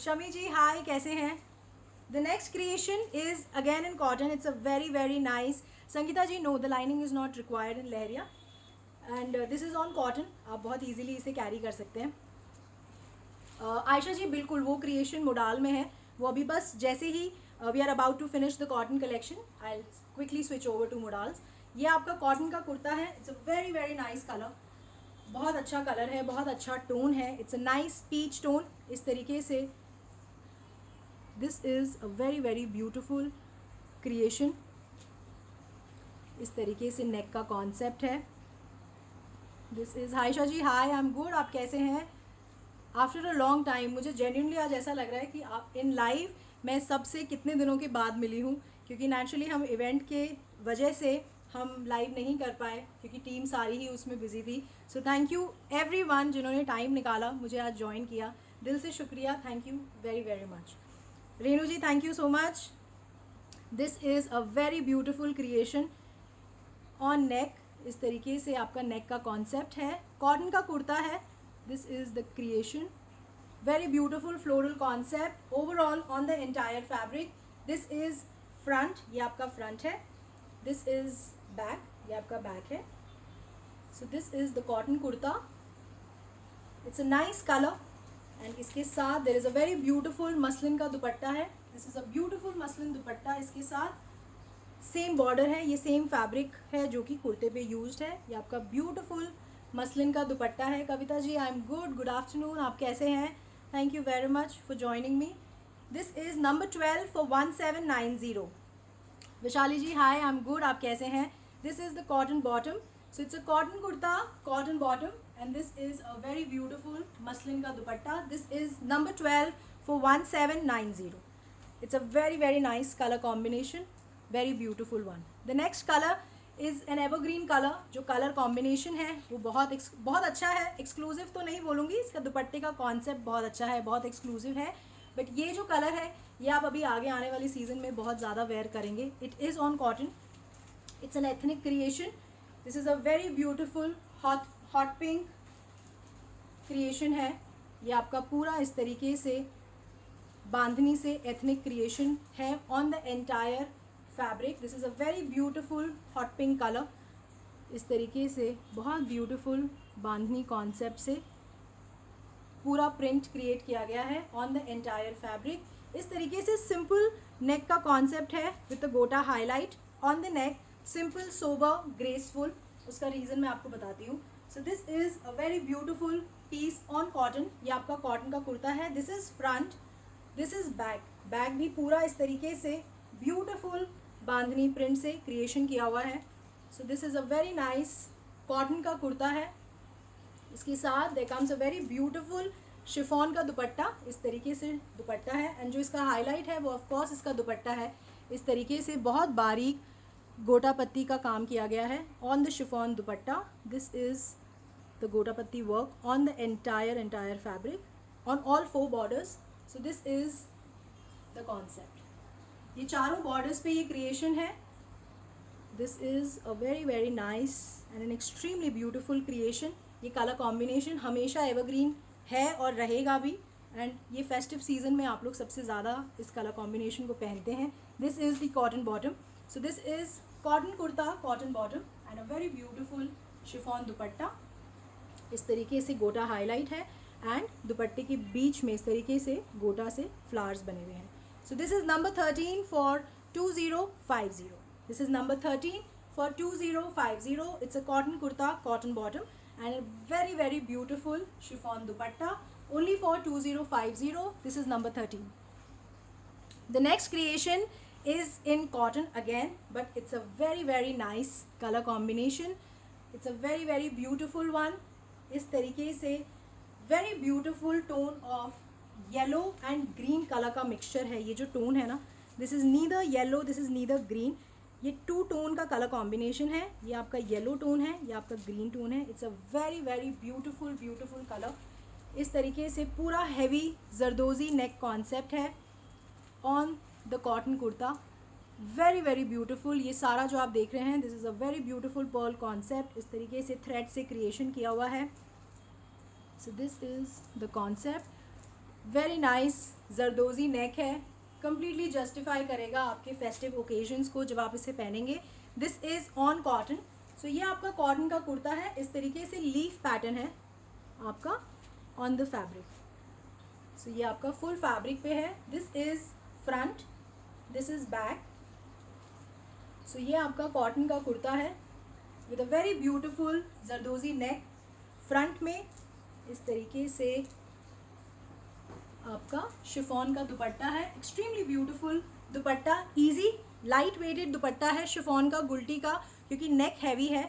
Shami ji, hi, कैसे हैं? The next creation is again in cotton. It's a very very nice. Sangeeta ji, no, the lining is not required in lehariya and this is on cotton. आप बहुत easily इसे carry कर सकते हैं. आयशा जी बिल्कुल वो क्रिएशन मोडाल में है. वो अभी बस जैसे ही we are about to finish the cotton collection I quickly switch over to modals. ये आपका कॉटन का कुर्ता है. It's a very very nice colour. बहुत अच्छा कलर है, बहुत अच्छा टोन है. It's a nice peach tone. इस तरीके से this is a very very beautiful creation. इस तरीके से नेक का कॉन्सेप्ट है. This is Ayesha ji, hi, I am good. आप कैसे हैं? आफ्टर अ लॉन्ग टाइम मुझे जेन्युइनली आज ऐसा लग रहा है कि आप इन लाइव मैं सबसे कितने दिनों के बाद मिली हूँ क्योंकि नेचुरली हम इवेंट के वजह से हम लाइव नहीं कर पाए क्योंकि टीम सारी ही उसमें बिजी थी. सो थैंक यू एवरीवन जिन्होंने टाइम निकाला मुझे आज ज्वाइन किया. दिल से शुक्रिया. Thank you very very much. Renu ji thank you so much. This is a very beautiful creation on neck. इस तरीके से आपका नेक का कॉन्सेप्ट है. कॉटन का कुर्ता है. This is the creation. Very beautiful floral concept overall on the entire fabric. This is front. ये आपका फ्रंट है. This is back. ये आपका बैक है. So this is the cotton kurta. It's a nice colour and इसके साथ there is a very beautiful muslin का दुपट्टा है. This is a beautiful muslin दुपट्टा. इसके साथ सेम बॉर्डर है. ये सेम फैब्रिक है जो कि कुर्ते पे यूज्ड है. ये आपका ब्यूटिफुल मसलिन का दुपट्टा है. Kavita ji I am good. Good afternoon. आप कैसे हैं? Thank you very much for joining me. This is number 12 for 1790. Vishali ji hi. I am good. आप कैसे हैं? This is the cotton bottom. So it's a cotton kurta, cotton bottom, and this is a very beautiful muslin का dupatta. This is number 12 for 1790. It's a very very nice color combination, very beautiful one. The next color is an evergreen color. जो color combination है वो बहुत अच्छा है. exclusive तो नहीं बोलूँगी, इसका दुपट्टे का concept बहुत अच्छा है, बहुत exclusive है. बट ये जो कलर है ये आप अभी आगे आने वाली सीज़न में बहुत ज़्यादा वेयर करेंगे. It is on cotton. It's an ethnic creation. This is a very beautiful hot pink creation है. ये आपका पूरा इस तरीके से बांधनी से एथनिक क्रिएशन है on the entire fabric. This is a very beautiful hot pink colour. इस तरीके से बहुत ब्यूटिफुल बांधनी कॉन्सेप्ट से पूरा प्रिंट क्रिएट किया गया है ऑन द एंटायर फैब्रिक. इस तरीके से सिंपल नेक का कॉन्सेप्ट है with the gota highlight on the neck. Simple sober graceful. उसका रीज़न मैं आपको बताती हूँ. So this is a very beautiful piece on cotton. ये आपका कॉटन का कुर्ता है. This is front. This is back. Back भी पूरा इस तरीके से ब्यूटिफुल बांधनी प्रिंट से क्रिएशन किया हुआ है. So this is a very nice cotton का कुर्ता है. इसके साथ there comes a very beautiful chiffon का दुपट्टा. इस तरीके से दुपट्टा है. एंड जो इसका हाईलाइट है वो ऑफकोर्स इसका दुपट्टा है. इस तरीके से बहुत बारीक गोटा पत्ती का काम किया गया है on the chiffon dupatta. This is the गोटा पत्ती work on the entire fabric on all 4 borders. So this is the concept. ये चारों बॉर्डर्स पे ये क्रिएशन है. This is a very very nice and N extremely beautiful creation. ये colour combination हमेशा evergreen है और रहेगा भी. एंड ये फेस्टिव सीजन में आप लोग सबसे ज़्यादा इस कलर कॉम्बिनेशन को पहनते हैं. This is the cotton bottom. So this is cotton kurta, cotton bottom and a very beautiful chiffon dupatta. इस तरीके से गोटा हाईलाइट है एंड दुपट्टे के बीच में इस तरीके से गोटा से फ्लावर्स बने हुए हैं. So this is number 13 for 2050. This is number 13 for 2050. It's a cotton kurta, cotton bottom and a very very beautiful chiffon dupatta only for 2050. This is number 13. The next creation is in cotton again, but it's a very very nice color combination. It's a very very beautiful one. इस तरीके से very beautiful tone of yellow and green color का mixture है. ये जो tone है ना, this is neither yellow, this is neither green. ये 2 टोन का कलर कॉम्बिनेशन है. ये आपका येलो टोन है, ये आपका ग्रीन टोन है. It's a very very beautiful beautiful colour. इस तरीके से पूरा हैवी जरदोजी नेक कॉन्सेप्ट है on the cotton kurta. Very very beautiful. ये सारा जो आप देख रहे हैं this is a very beautiful pearl concept. इस तरीके से थ्रेड से क्रिएशन किया हुआ है. So this is the concept. Very nice zardozi neck है. कम्प्लीटली जस्टिफाई करेगा आपके फेस्टिव ओकेजन्स को जब आप इसे पहनेंगे. This is on cotton. So ये आपका कॉटन का कुर्ता है. इस तरीके से लीफ पैटर्न है आपका ऑन द फैब्रिक. सो ये आपका फुल फैब्रिक पे है. This is front, this is back. So ये आपका कॉटन का कुर्ता है with a very beautiful zardozi neck. Front में इस तरीके से आपका शिफॉन का दुपट्टा है. Extremely beautiful dupatta. Easy light weighted dupatta है शिफॉन का, गुल्टी का, क्योंकि नेक हैवी है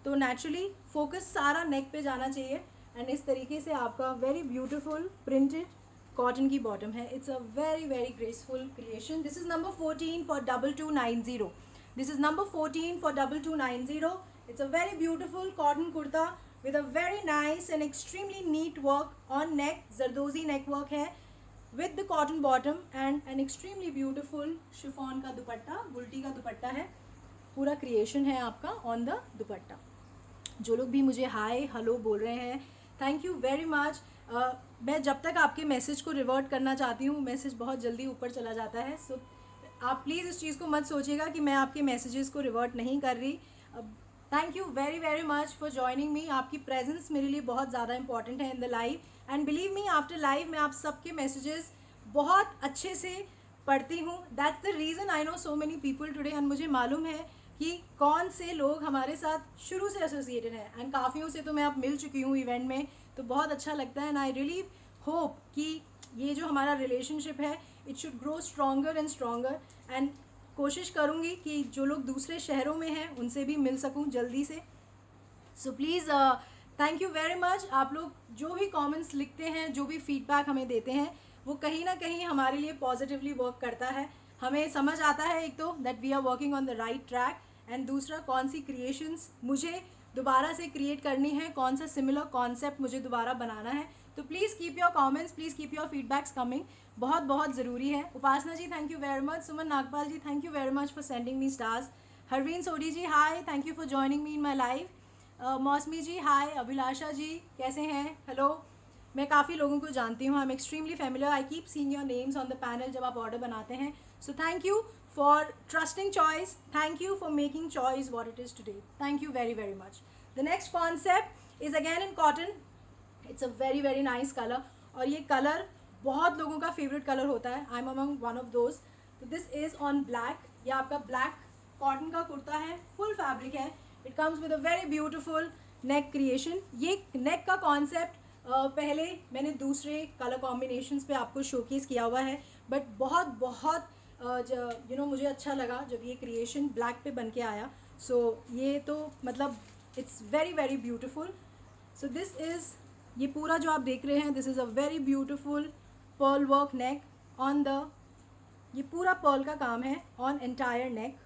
तो नेचुरली फोकस सारा नेक पे जाना चाहिए. एंड इस तरीके से आपका वेरी ब्यूटिफुल प्रिंटेड कॉटन की बॉटम है. It's a very very graceful creation. This is number 14 for 2290. This is number 14 for 2290. It's a very beautiful cotton kurta with a very nice and extremely neat work on neck. Zardozi neck work है with the cotton bottom and an extremely beautiful chiffon का दुपट्टा, गुलटी का दुपट्टा है. पूरा creation है आपका on the दुपट्टा. जो लोग भी मुझे हाय हेलो बोल रहे हैं, थैंक यू वेरी मच. मैं जब तक आपके मैसेज को रिवर्ट करना चाहती हूँ, मैसेज बहुत जल्दी ऊपर चला जाता है. सो आप प्लीज़ इस चीज़ को मत सोचिएगा कि मैं आपके मैसेजेस को रिवर्ट नहीं कर रही. Thank you very very much for joining मी. आपकी प्रेजेंस मेरे लिए बहुत ज़्यादा इंपॉर्टेंट है in the live. And believe me, after live मैं आप सबके मैसेजेस बहुत अच्छे से पढ़ती हूँ. That's the reason I know so many people today. And मुझे मालूम है कि कौन से लोग हमारे साथ शुरू से एसोसिएटेड हैं. एंड काफ़ियों से तो मैं अब मिल चुकी हूँ इवेंट में, तो बहुत अच्छा लगता है. एंड आई रियली होप कि ये जो हमारा रिलेशनशिप है it should grow stronger and stronger. And कोशिश करूँगी कि जो लोग दूसरे शहरों में हैं उनसे भी मिल सकूँ जल्दी से. So please thank you very much. आप लोग जो भी कमेंट्स लिखते हैं, जो भी फीडबैक हमें देते हैं, वो कहीं ना कहीं हमारे लिए पॉजिटिवली वर्क करता है. हमें समझ आता है एक तो that we are working on the right track, and दूसरा कौन सी क्रिएशंस मुझे दोबारा से क्रिएट करनी है, कौन सा सिमिलर कॉन्सेप्ट मुझे दोबारा बनाना है. तो please keep your comments, please keep your feedbacks coming. बहुत बहुत ज़रूरी है. Upasana ji thank you very much. Suman Nagpal ji thank you very much for sending me stars. Harveen Sodhi ji hi, thank you for joining me in my live. Mausami ji हाय. अभिलाषा जी कैसे हैं, हेलो. मैं काफ़ी लोगों को जानती हूँ, I am extremely familiar. I keep seeing your names on the panel जब आप ऑर्डर बनाते हैं. सो thank you for trusting choice. Thank you for making choice what it is today. Thank you very very much. The next concept is again in cotton. It's a very very nice color. और ये color बहुत लोगों का favorite color होता है. I'm among one of those. So this is on black. ये आपका black cotton का कुर्ता है, full fabric है. It comes with a very beautiful neck creation. ये neck का concept पहले मैंने दूसरे color combinations पे आपको showcase किया हुआ है, but बहुत मुझे अच्छा लगा जब ये क्रिएशन ब्लैक पे बन के आया. सो ये तो मतलब it's very very beautiful. So this is, ये पूरा जो आप देख रहे हैं, this is a very beautiful pearl work neck on the, ये पूरा पर्ल का काम है on entire neck.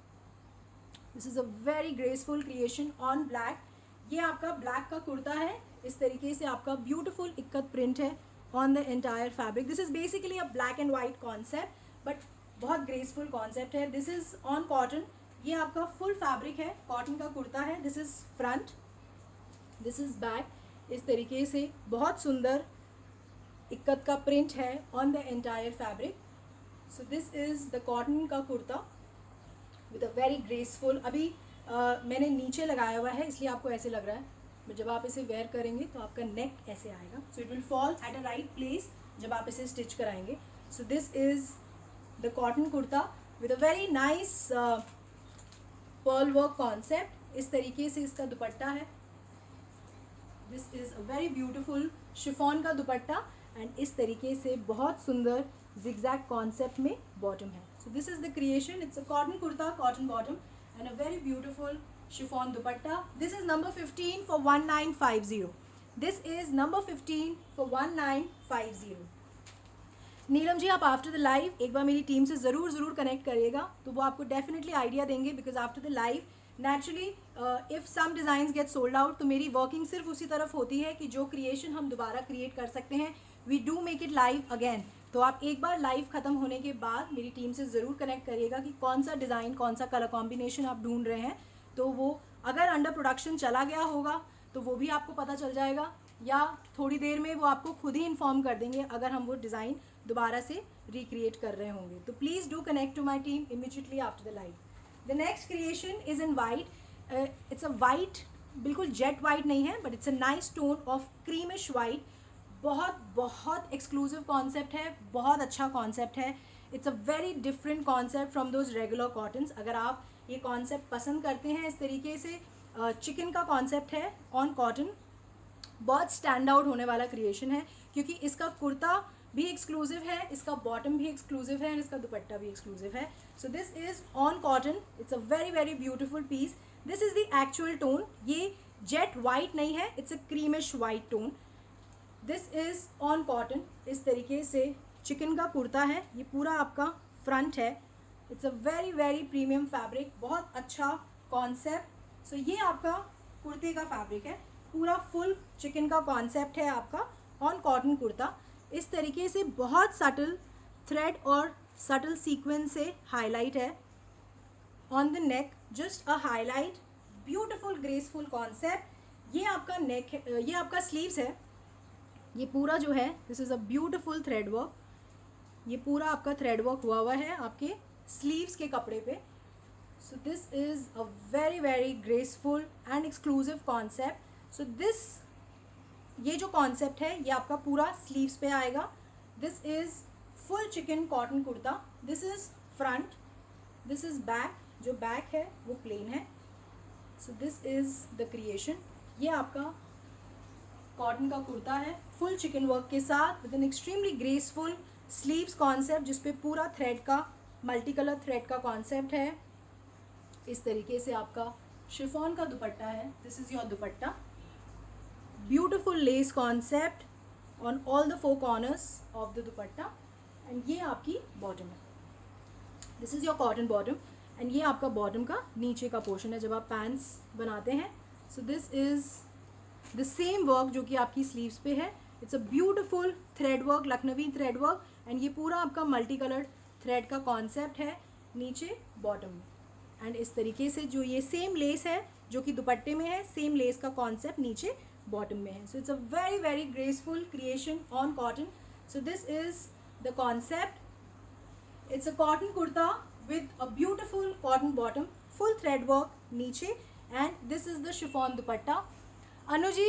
This is a very graceful creation on black. ये आपका ब्लैक का कुर्ता है, इस तरीके से आपका ब्यूटिफुल इक्कत प्रिंट है on the entire fabric. This is basically a black and white concept, but बहुत ग्रेसफुल कॉन्सेप्ट है. This is on cotton. ये आपका फुल फैब्रिक है, कॉटन का कुर्ता है. This is front, this is back. इस तरीके से बहुत सुंदर इक्कत का प्रिंट है on the entire fabric. So this is the cotton का kurta with a very graceful. अभी मैंने नीचे लगाया हुआ है इसलिए आपको ऐसे लग रहा है, बट जब आप इसे वेयर करेंगे तो आपका नेक ऐसे आएगा. So it will fall at a right place जब आप इसे स्टिच कराएंगे. सो this is the cotton kurta with a very nice pearl work concept. इस तरीके से इसका दुपट्टा है. This is a very beautiful chiffon का दुपट्टा, एंड इस तरीके से बहुत सुंदर zigzag concept में बॉटम है. So this is the creation. It's a cotton kurta, cotton bottom, and a very beautiful chiffon dupatta. This is number 15 for 1950. This is number 15 for 1950. Neelam ji आप after the live एक बार मेरी team से ज़रूर connect करिएगा, तो वो आपको डेफिनेटली आइडिया देंगे. Because after the live naturally if some designs get sold out, तो मेरी वर्किंग सिर्फ उसी तरफ होती है कि जो क्रिएशन हम दोबारा क्रिएट कर सकते हैं, we do make it live again. तो आप एक बार लाइव ख़त्म होने के बाद मेरी टीम से ज़रूर कनेक्ट करिएगा कि कौन सा डिज़ाइन, कौन सा कलर कॉम्बिनेशन आप ढूंढ रहे हैं. तो वो अगर अंडर प्रोडक्शन चला गया होगा तो वो भी आपको पता चल जाएगा, या थोड़ी देर में वो आपको खुद ही इन्फॉर्म कर देंगे अगर हम वो डिज़ाइन दोबारा से रिक्रिएट कर रहे होंगे. तो please do connect to my team immediately after the live. The next creation is in white. It's a white, बिल्कुल जेट वाइट नहीं है, but it's a nice tone of creamish white. बहुत बहुत एक्सक्लूसिव कॉन्सेप्ट है, बहुत अच्छा concept है. It's a very different concept from those regular cottons. अगर आप ये कॉन्सेप्ट पसंद करते हैं, इस तरीके से चिकन का कॉन्सेप्ट है ऑन कॉटन, बहुत स्टैंड आउट होने वाला क्रिएशन है, क्योंकि इसका कुर्ता भी एक्सक्लूसिव है, इसका बॉटम भी एक्सक्लूसिव है, एंड इसका दुपट्टा भी एक्सक्लूसिव है. So this is on cotton. It's a very very beautiful piece. This is the actual tone. ये जेट वाइट नहीं है, it's a creamish white tone. This is on cotton. इस तरीके से चिकन का कुर्ता है. ये पूरा आपका फ्रंट है, it's a very very premium fabric, बहुत अच्छा कॉन्सेप्ट। सो ये आपका कुर्ते का फैब्रिक है, पूरा फुल चिकन का कॉन्सेप्ट है आपका ऑन कॉटन कुर्ता। इस तरीके से बहुत सटल थ्रेड और सटल सीक्वेंस से हाईलाइट है on the neck, just a highlight, beautiful graceful concept. ये आपका नेक है, ये आपका स्लीव्स है, ये पूरा जो है this is a beautiful thread work, ये पूरा आपका थ्रेड वर्क हुआ है आपके स्लीव्स के कपड़े पे। सो this is a very very graceful and exclusive concept. So this, ये जो कॉन्सेप्ट है ये आपका पूरा स्लीव्स पे आएगा। This is full chicken cotton kurta, this is front, this is back, जो बैक है वो प्लेन है। So this is the creation. ये आपका कॉटन का कुर्ता है फुल चिकन वर्क के साथ with an extremely graceful sleeves concept, जिसपे पूरा थ्रेड का, मल्टी कलर थ्रेड का कॉन्सेप्ट है। इस तरीके से आपका शिफॉन का दुपट्टा है, this is your dupatta, beautiful less concept on all the four corners of the dupatta. And ये आपकी बॉटम है, this is your cotton bottom. And ये आपका बॉटम का नीचे का पोर्शन है जब आप पैंट्स बनाते हैं। So this is the same work जो कि आपकी स्लीव्स पे है। It's a beautiful thread work, Lucknowi thread work, and ये पूरा आपका मल्टी कलर्ड थ्रेड का कॉन्सेप्ट है नीचे बॉटम में। एंड इस तरीके से जो ये सेम लेस है जो कि दुपट्टे में है, सेम लेस का कॉन्सेप्ट नीचे बॉटम में है। So it's a very very graceful creation on cotton. So this is the concept. It's a cotton kurta with a beautiful cotton bottom, full thread work नीचे, and this is the chiffon dupatta. Anu ji,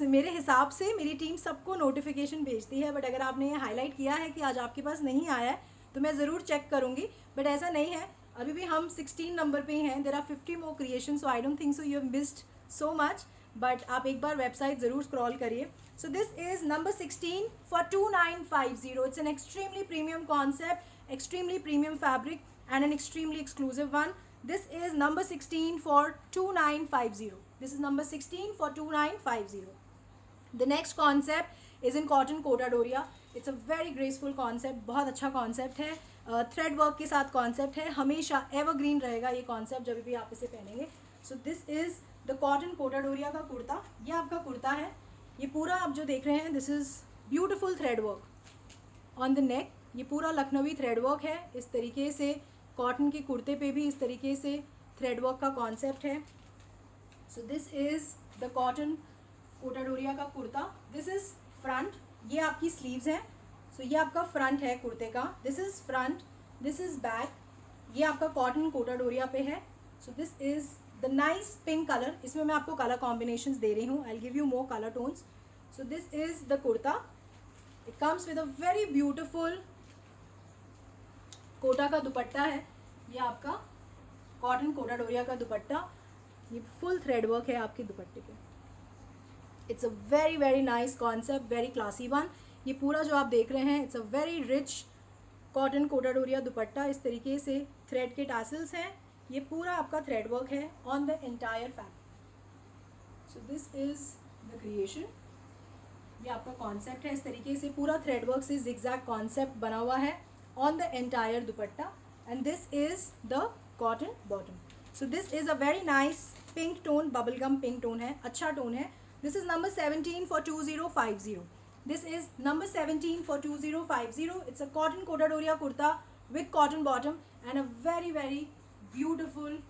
मेरे हिसाब से मेरी team सबको notification भेजती है, but अगर आपने ये हाईलाइट किया है कि आज आपके पास नहीं आया है तो मैं ज़रूर चेक करूँगी, बट ऐसा नहीं है, अभी भी हम 16 नंबर पे हैं। There are 50 more creation, so I don't think so you have missed so much, but आप एक बार वेबसाइट ज़रूर स्क्रॉल करिए। So this is number 16 for 2950। It's an extremely premium concept, extremely premium fabric and an extremely exclusive one. This is number 16 for 2950. This is number 16 for 2950. The next concept is in cotton Kota Doria. It's a very graceful concept, बहुत अच्छा concept है, thread work के साथ concept है, हमेशा evergreen रहेगा ये concept जब भी आप इसे पहनेंगे। So this is the cotton Kota Doria का कुर्ता, ये आपका कुर्ता है, ये पूरा आप जो देख रहे हैं this is beautiful thread work on the नेक, ये पूरा लखनवी थ्रेड वर्क है। इस तरीके से कॉटन के कुर्ते पे भी इस तरीके से थ्रेड वर्क का कॉन्सेप्ट है। So this is the cotton Kota Doria का कुर्ता, दिस इज़ फ्रंट, ये आपकी स्लीव्स हैं। सो ये आपका फ्रंट है कुर्ते का, this is front, this is back, ये आपका कॉटन कोटा डोरिया पे है। So this is the nice pink colour, इसमें मैं आपको कलर कॉम्बिनेशंस दे रही हूँ, I give you more colour tones. So this is the kurta, it comes with a very beautiful Kota का दुपट्टा है, ये आपका कॉटन कोटा डोरिया का दुपट्टा, ये फुल थ्रेड वर्क है आपके दुपट्टे पे। It's a very very nice concept, very classy one. ये पूरा जो आप देख रहे हैं it's a very rich cotton Kota Doria dupatta, इस तरीके से थ्रेड के टासल्स हैं, ये पूरा आपका थ्रेड वर्क है on the entire fabric. So this is the creation, ये आपका कॉन्सेप्ट है, इस तरीके से पूरा थ्रेड वर्क से जिगजैग कॉन्सेप्ट बना हुआ है on the entire dupatta, and this is the cotton bottom. So this is a very nice pink tone, bubblegum pink tone है, अच्छा tone है। This is number 17 for 2050. This is number 17 for 2050. It's a cotton Kota डोरिया kurta with cotton bottom and a very very beautiful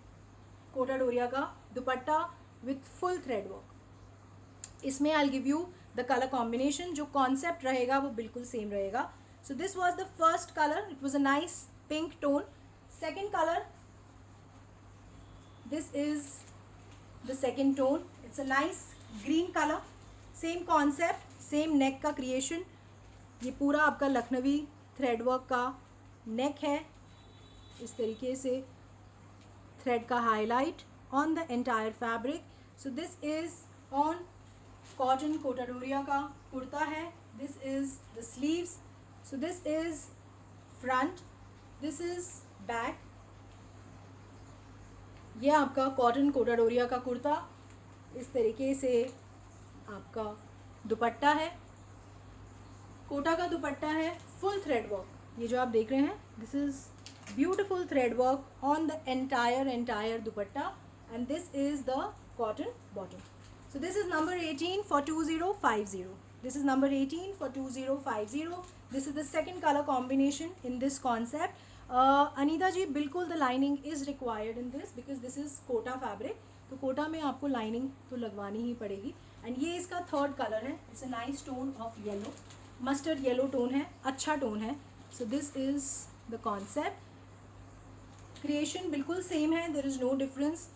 Kota Doria का दुपट्टा with full thread work। इसमें I'll give you the color combination, जो concept रहेगा वो बिल्कुल same रहेगा। So this was the first color, it was a nice pink tone. Second color, this is the second tone, it's a nice green color, same concept, same neck का creation, ये पूरा आपका Lucknowi thread work का neck है, इस तरीके से thread का highlight on the entire fabric. So this is on cotton Kota Doria का कुर्ता है, this is the sleeves. So this is front, this is back, ये आपका कॉटन कोटा डोरिया का कुर्ता, इस तरीके से आपका दुपट्टा है, कोटा का दुपट्टा है, फुल थ्रेड वर्क, ये जो आप देख रहे हैं this is beautiful thread work on the entire dupatta, and this is the cotton bottom. So this is number 18 for 2050. This is number 18 for 2050. This is the second color combination in this concept. Anita ji, बिल्कुल the lining is required in this because this is Kota fabric. तो कोटा में आपको lining तो लगवानी ही पड़ेगी. And ये इसका third colour है. It's a nice tone of yellow, mustard yellow tone है, अच्छा टोन है. So this is the concept. Creation बिल्कुल सेम है, there is no difference.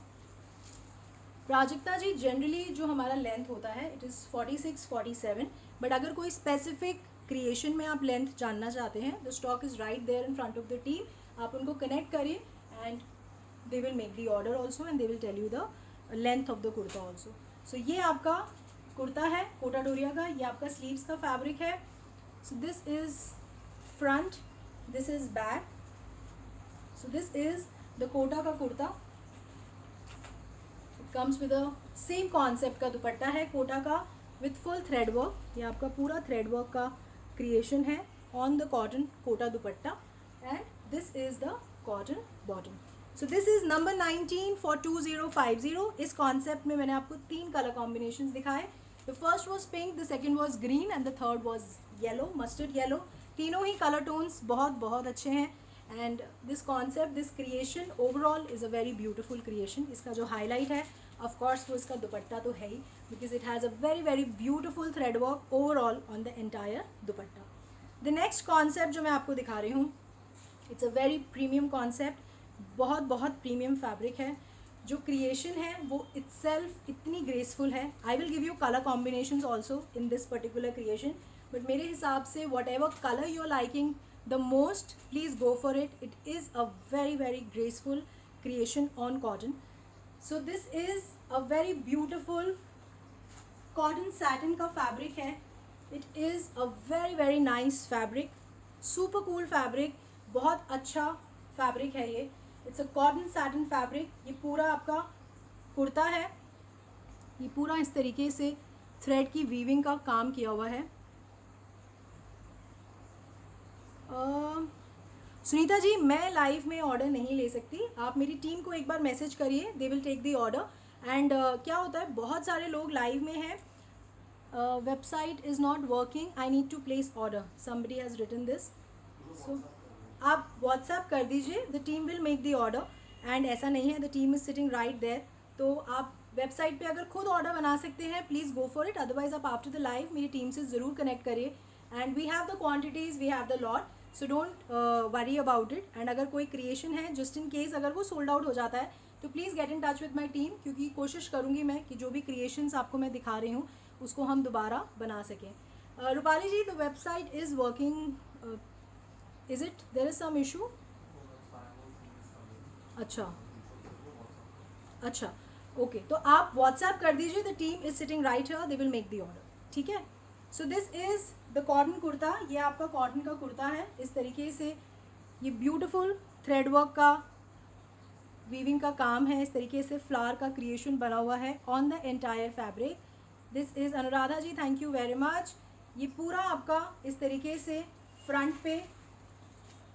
Prajakta ji, generally जो हमारा लेंथ होता है इट इज़ 46-47, बट अगर कोई स्पेसिफिक क्रिएशन में आप लेंथ जानना चाहते हैं, the stock is right there in front of the team. आप उनको कनेक्ट करिए and they will make the order also and they will tell you the length of the kurta also. So ये आपका कुर्ता है कोटा डोरिया का. ये आपका स्लीव्स का फैब्रिक है. So this is front, this is back. So this is the Kota का kurta. It comes with a same concept का दुपट्टा है कोटा का with full thread work. ये आपका पूरा thread work का creation है on the cotton Kota dupatta, and this is the cotton bottom. So this is number 19 for 2050. इस कॉन्सेप्ट में मैंने आपको 3 कलर कॉम्बिनेशंस दिखाए. The first was pink, the second was green and the third was yellow, mustard yellow. तीनों ही colour tones बहुत बहुत अच्छे हैं. And this concept, this creation overall is a very beautiful creation. इसका जो हाईलाइट है ऑफकोर्स वो इसका दुपट्टा तो है ही, because it has a very very beautiful thread work overall on the entire dupatta. The next concept जो मैं आपको दिखा रही हूँ, it's a very premium concept. बहुत बहुत प्रीमियम फैब्रिक है. जो क्रिएशन है वो इट्सेल्फ इतनी ग्रेसफुल है. I will give you colour combinations also in this particular creation, but मेरे हिसाब से whatever colour you are liking the most, please go for it. It is a very very graceful creation on cotton. So this is a very beautiful cotton satin का fabric है. It is a very very nice fabric, super cool fabric. बहुत अच्छा fabric है ये. It's a cotton satin fabric. ये पूरा आपका कुर्ता है. ये पूरा इस तरीके से थ्रेड की वीविंग का काम किया हुआ है. सुनीता जी, मैं लाइव में ऑर्डर नहीं ले सकती. आप मेरी टीम को एक बार मैसेज करिए, they will take the order. And क्या होता है, बहुत सारे लोग लाइव में हैं. Website is not working, I need to place order, somebody has written this. So आप व्हाट्सएप कर दीजिए, the team will make the order. And ऐसा नहीं है, the team is sitting right there. तो आप वेबसाइट पे अगर खुद ऑर्डर बना सकते हैं, please go for it. Otherwise आप आफ्टर द लाइव मेरी टीम से ज़रूर कनेक्ट करिए. And we have the quantities, we have the lot, so don't worry about it. And अगर कोई क्रिएशन है, जस्ट इन केस अगर वो सोल्ड आउट हो जाता है, तो please get in touch with my team, क्योंकि कोशिश करूँगी मैं कि जो भी क्रिएशंस आपको मैं दिखा रही हूँ उसको हम दोबारा बना सकें. Rupali ji, the website is working. Is it? There is some issue? अच्छा ओके. तो आप व्हाट्सएप कर दीजिए, the team is sitting right here, they will make the order. ठीक है. So this is the cotton kurta. ये आपका कॉटन का कुर्ता है. इस तरीके से ये ब्यूटिफुल थ्रेड वर्क का वीविंग का काम है. इस तरीके से फ्लावर का क्रिएशन बना हुआ है on the entire fabric. This is Anuradha ji, thank you very much. ये पूरा आपका इस तरीके से फ्रंट पे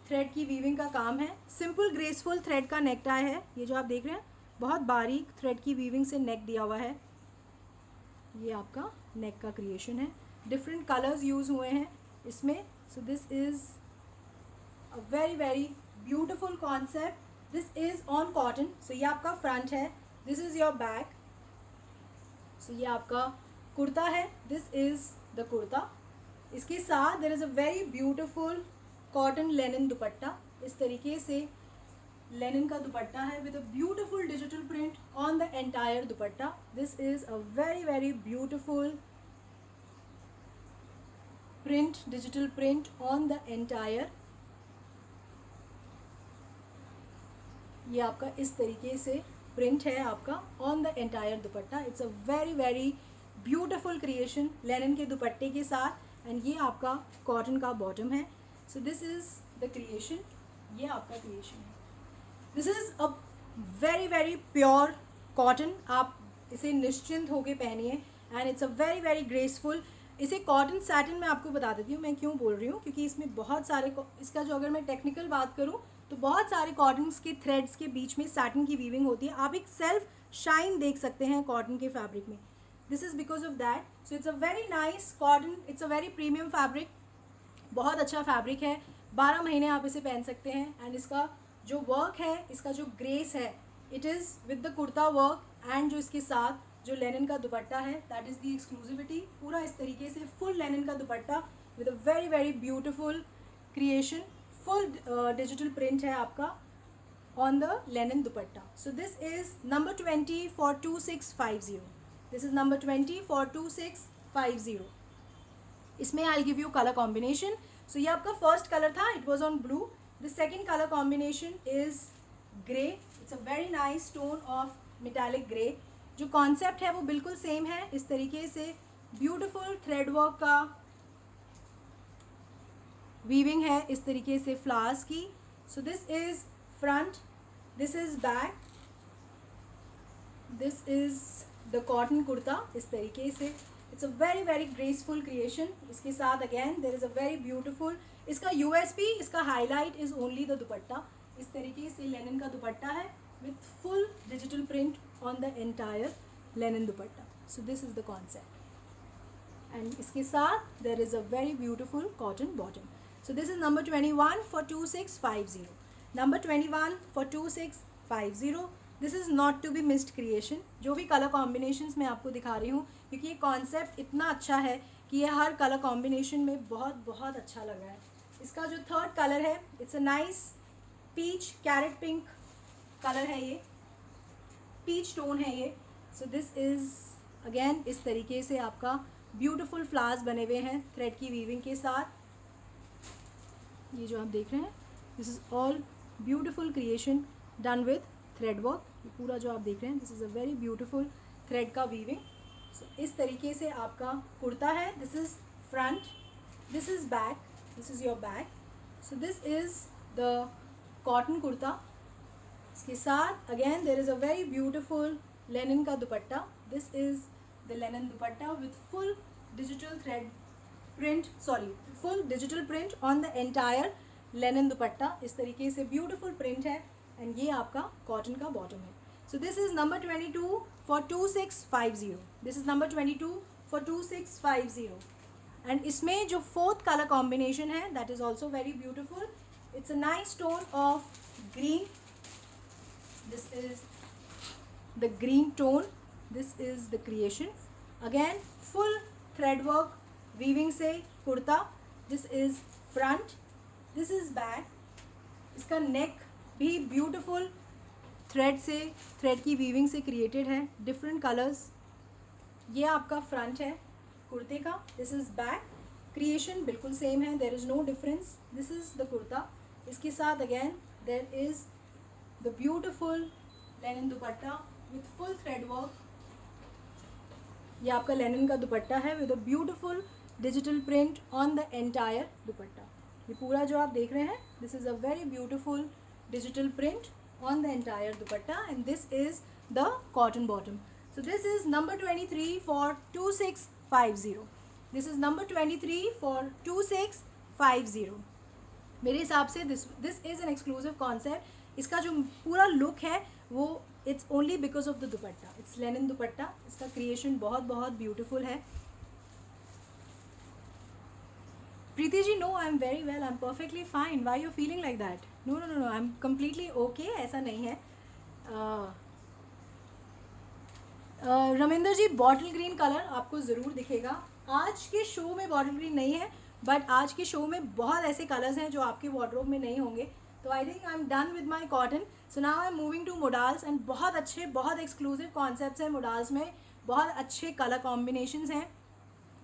थ्रेड की वीविंग का काम है. सिंपल ग्रेसफुल थ्रेड का नेक टाई है. ये जो आप देख रहे हैं, बहुत बारीक थ्रेड की वीविंग से नेक दिया हुआ है. ये आपका नेक का क्रिएशन है. डिफरेंट कलर्स यूज़ हुए हैं इसमें. So this is a very very beautiful concept. This is on cotton. So ये आपका फ्रंट है, this is your back. So ये आपका कुर्ता है, दिस इज़ द कुर्ता. इसके साथ there is a very beautiful cotton linen dupatta. इस तरीके से लेनिन का दुपट्टा है with a beautiful digital print on the entire dupatta. This is a very very beautiful print, digital print on the entire. ये आपका इस तरीके से प्रिंट है आपका on the entire dupatta. It's a very very beautiful creation linen के दुपट्टे के साथ. एंड ये आपका कॉटन का बॉटम है. So this is the creation. ये आपका क्रिएशन है. This is a very very pure cotton. आप इसे निश्चिंत होके पहनिए. And it's a very very graceful. इसे कॉटन सैटिन मैं आपको बता देती हूँ मैं क्यों बोल रही हूँ, क्योंकि इसमें बहुत सारे इसका जो अगर मैं टेक्निकल बात करूँ तो बहुत सारे कॉटन के थ्रेड्स के बीच में सैटिन की वीविंग होती है. आप एक सेल्फ शाइन देख सकते हैं कॉटन के फैब्रिक में. This is because of that. So it's a very nice cotton, it's a very premium fabric. बहुत अच्छा फैब्रिक है, 12 महीने आप इसे पहन सकते हैं. एंड इसका जो वर्क है, इसका जो ग्रेस है, it is with the kurta work. And जो इसके साथ जो लेनिन का दुपट्टा है, दैट इज़ द एक्सक्लूसिविटी. पूरा इस तरीके से फुल लेनिन का dupatta with a very very beautiful creation. Full digital print है आपका on the linen dupatta. So this is number 20 for 2650. This is number 20 for 2650. इसमें I give you colour combination. So ये आपका फर्स्ट कलर था, it was on blue. The second colour combination is grey. It's a very nice tone of metallic grey. जो concept है वो बिल्कुल same है. इस तरीके से ब्यूटिफुल थ्रेड वर्क का वीविंग है, इस तरीके से फ्लावर्स की. सो this is front, this is back, this is the cotton kurta. इस तरीके से it's a very very graceful creation. इसके साथ again there is a very beautiful, इसका यूएसपी, इसका हाईलाइट इज़ ओनली द दुपट्टा. इस तरीके से लेनिन का दुपट्टा है with full digital print on the entire Lenin dupatta. So this is the concept. And इसके साथ there is a very beautiful cotton bottom. So this is number 21 for 2650. Number 21 for 2650. This is not to be missed creation. जो भी colour combinations मैं आपको दिखा रही हूँ, क्योंकि ये कॉन्सेप्ट इतना अच्छा है कि ये हर कलर कॉम्बिनेशन में बहुत बहुत अच्छा लग रहा है. इसका जो थर्ड कलर है, it's a nice peach carrot pink colour है, ये पीच टोन है ये. सो दिस इज़ अगेन इस तरीके से आपका ब्यूटिफुल फ्लावर्स बने हुए हैं थ्रेड की वीविंग के साथ. ये जो आप देख रहे हैं, this is all beautiful creation done with thread work. ये पूरा जो आप देख रहे हैं, this is a very beautiful thread का वीविंग. सो इस तरीके से आपका कुर्ता है. This is front, this is back, this is your back. So this is the cotton kurta. इसके साथ again there is a very beautiful linen का dupatta. This is the linen dupatta with full digital thread print, sorry full digital print on the entire Lenin dupatta. इस तरीके से beautiful print है. And ये आपका cotton का बॉटम है. So this is number 22 for 2650. This is number 22 for 2650. And इसमें जो फोर्थ कलर कॉम्बिनेशन है, that is also very beautiful. It's a nice tone of green. This is the green tone. This is the creation. Again full thread work weaving से kurta. This is front, this is back. इसका neck भी beautiful thread से, thread की weaving से created है, different colours. ये आपका front है कुर्ते का. This is back. क्रिएशन बिल्कुल सेम है, there is no difference. This is the kurta. इसके साथ again there is the beautiful linen dupatta with full thread work. ये आपका लेनिन का दुपट्टा है with a beautiful digital print on the entire dupatta. ये पूरा जो आप देख रहे हैं, this is a very beautiful digital print on the entire dupatta. And this is the cotton bottom. So this is number 23 for 2650. This is number 23 for 2650. मेरे हिसाब से this is an exclusive concept. इसका जो पूरा look है वो it's only because of the dupatta. It's linen dupatta. इसका creation बहुत बहुत beautiful है. Preeti ji, no, I'm very well. I'm perfectly fine. Why you feeling like that? No. I'm completely okay. ऐसा नहीं है. रमिंदर जी, बॉटल ग्रीन कलर आपको ज़रूर दिखेगा. आज के शो में बॉटल ग्रीन नहीं है, बट आज के शो में बहुत ऐसे कलर्स हैं जो आपके वार्डरोब में नहीं होंगे. तो I think I am done with my cotton. So now I am moving to modals. And बहुत अच्छे, बहुत एक्सक्लूसिव कॉन्सेप्ट्स हैं मोडाल्स में. बहुत अच्छे कलर कॉम्बिनेशंस हैं.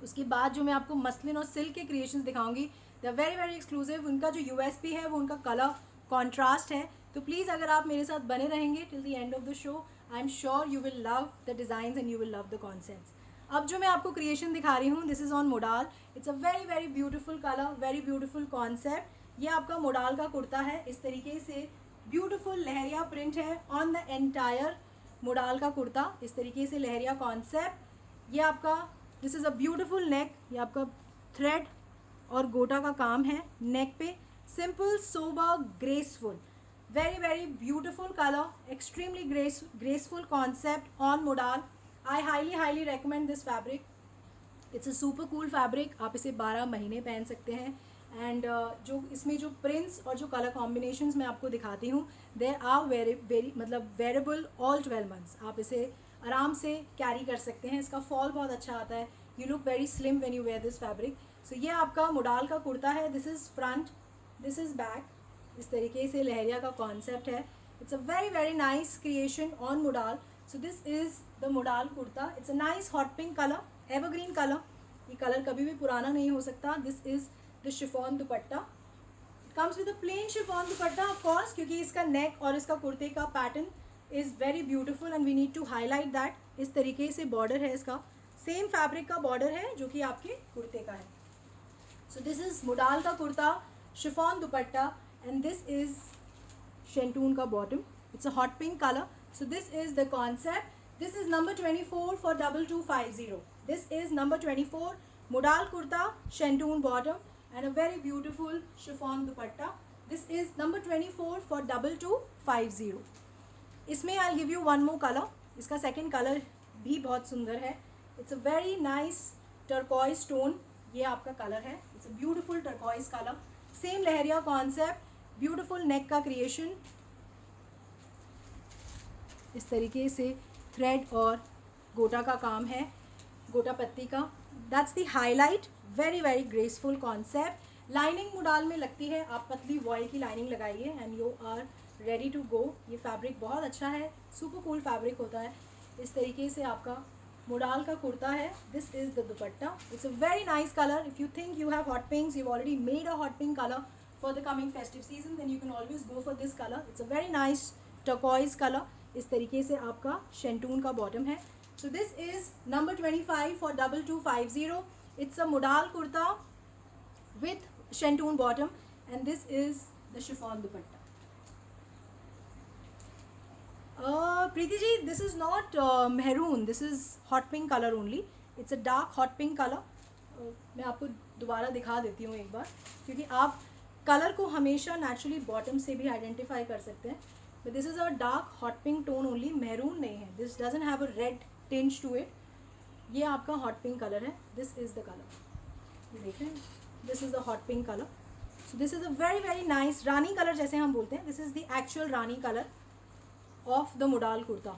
उसके बाद जो मैं आपको मसलिन और सिल्क के क्रिएशंस दिखाऊंगी, they are very very exclusive. उनका जो यूएसपी है वो उनका कलर कॉन्ट्रास्ट है. तो प्लीज़ अगर आप मेरे साथ बने रहेंगे till the end of the show, I am sure you will love the designs and you will love the concepts. अब जो मैं आपको क्रिएशन दिखा रही हूँ, this is on modal. It's a very very beautiful colour, very beautiful concept. ये आपका modal का कुर्ता है. इस तरीके से ब्यूटीफुल लहरिया प्रिंट है ऑन द एंटायर मोडाल का कुर्ता. इस तरीके से लहरिया कॉन्सेप्ट. ये आपका दिस इज़ अ ब्यूटीफुल नेक. ये आपका थ्रेड और गोटा का काम है नेक पे. Simple, sober, graceful. very beautiful color, extremely graceful concept on modal. I highly recommend this fabric. It's a super cool fabric. आप इसे 12 महीने पहन सकते हैं. एंड जो इसमें जो प्रिंट्स और जो कलर कॉम्बिनेशंस मैं आपको दिखाती हूँ, दे आर वेरी मतलब वेरेबल ऑल 12 मंथ्स. आप इसे आराम से कैरी कर सकते हैं. इसका फॉल बहुत अच्छा आता है. You look very slim when you wear this fabric. So ये आपका मोडाल का कुर्ता है. This is front, this is back. इस तरीके से लहरिया का कॉन्सेप्ट है. It's a very nice creation on modal. So this is the modal kurta. It's a nice hot pink colour, evergreen colour. ये कलर कभी भी पुराना नहीं हो सकता. This is the chiffon dupatta. Comes with a plane chiffon dupatta of course, क्योंकि इसका neck और इसका कुर्ते का pattern is very beautiful and we need to highlight that. इस तरीके से बॉर्डर है इसका. सेम फैब्रिक का बॉर्डर है जो कि आपके कुर्ते का है. सो दिस इज़ मोडाल का kurta, chiffon dupatta, and this is shantoon का bottom. It's a hot pink colour. So this is the concept. This is number 24 for 2250. This is number 24 modal kurta, shantoon bottom, and a very beautiful chiffon dupatta. This is number 24 for 2250. इसमें I'll give you one more color. इसका second color भी बहुत सुंदर है. It's a very nice turquoise tone. ये आपका color है. It's a beautiful turquoise color. Same lehariya concept, beautiful neck का creation. इस तरीके से थ्रेड और गोटा का काम है, गोटा पत्ती का. That's the highlight. Very graceful concept. Lining modal में लगती है. आप पतली वॉयल की लाइनिंग लगाइए and you are ready to go. ये फैब्रिक बहुत अच्छा है, सुपर कूल फैब्रिक होता है. इस तरीके से आपका मोडाल का कुर्ता है. This is the dupatta. It's a very nice colour. If you think you have hot pinks, you already made a hot pink colour for the coming festive season, then you can always go for this colour. It's a very nice turquoise colour. इस तरीके से आपका शेंटून का bottom है. So this is number 25 for 2250. It's a modal kurta with shantoon bottom and this is the chiffon dupatta. Preeti ji, this is not maroon, this is hot pink colour only. It's a dark hot pink colour. मैं आपको दोबारा दिखा देती हूँ एक बार, क्योंकि आप colour को हमेशा नेचुरली बॉटम से भी आइडेंटिफाई कर सकते हैं. But this is a dark hot pink tone only, maroon नहीं है. This doesn't have a red tinge to it. ये आपका hot pink color है. This is the color. ये देख रहे हैं? This is the hot pink color. So this is a very nice Rani color जैसे हम बोलते हैं. This is the actual Rani color of the modal kurta.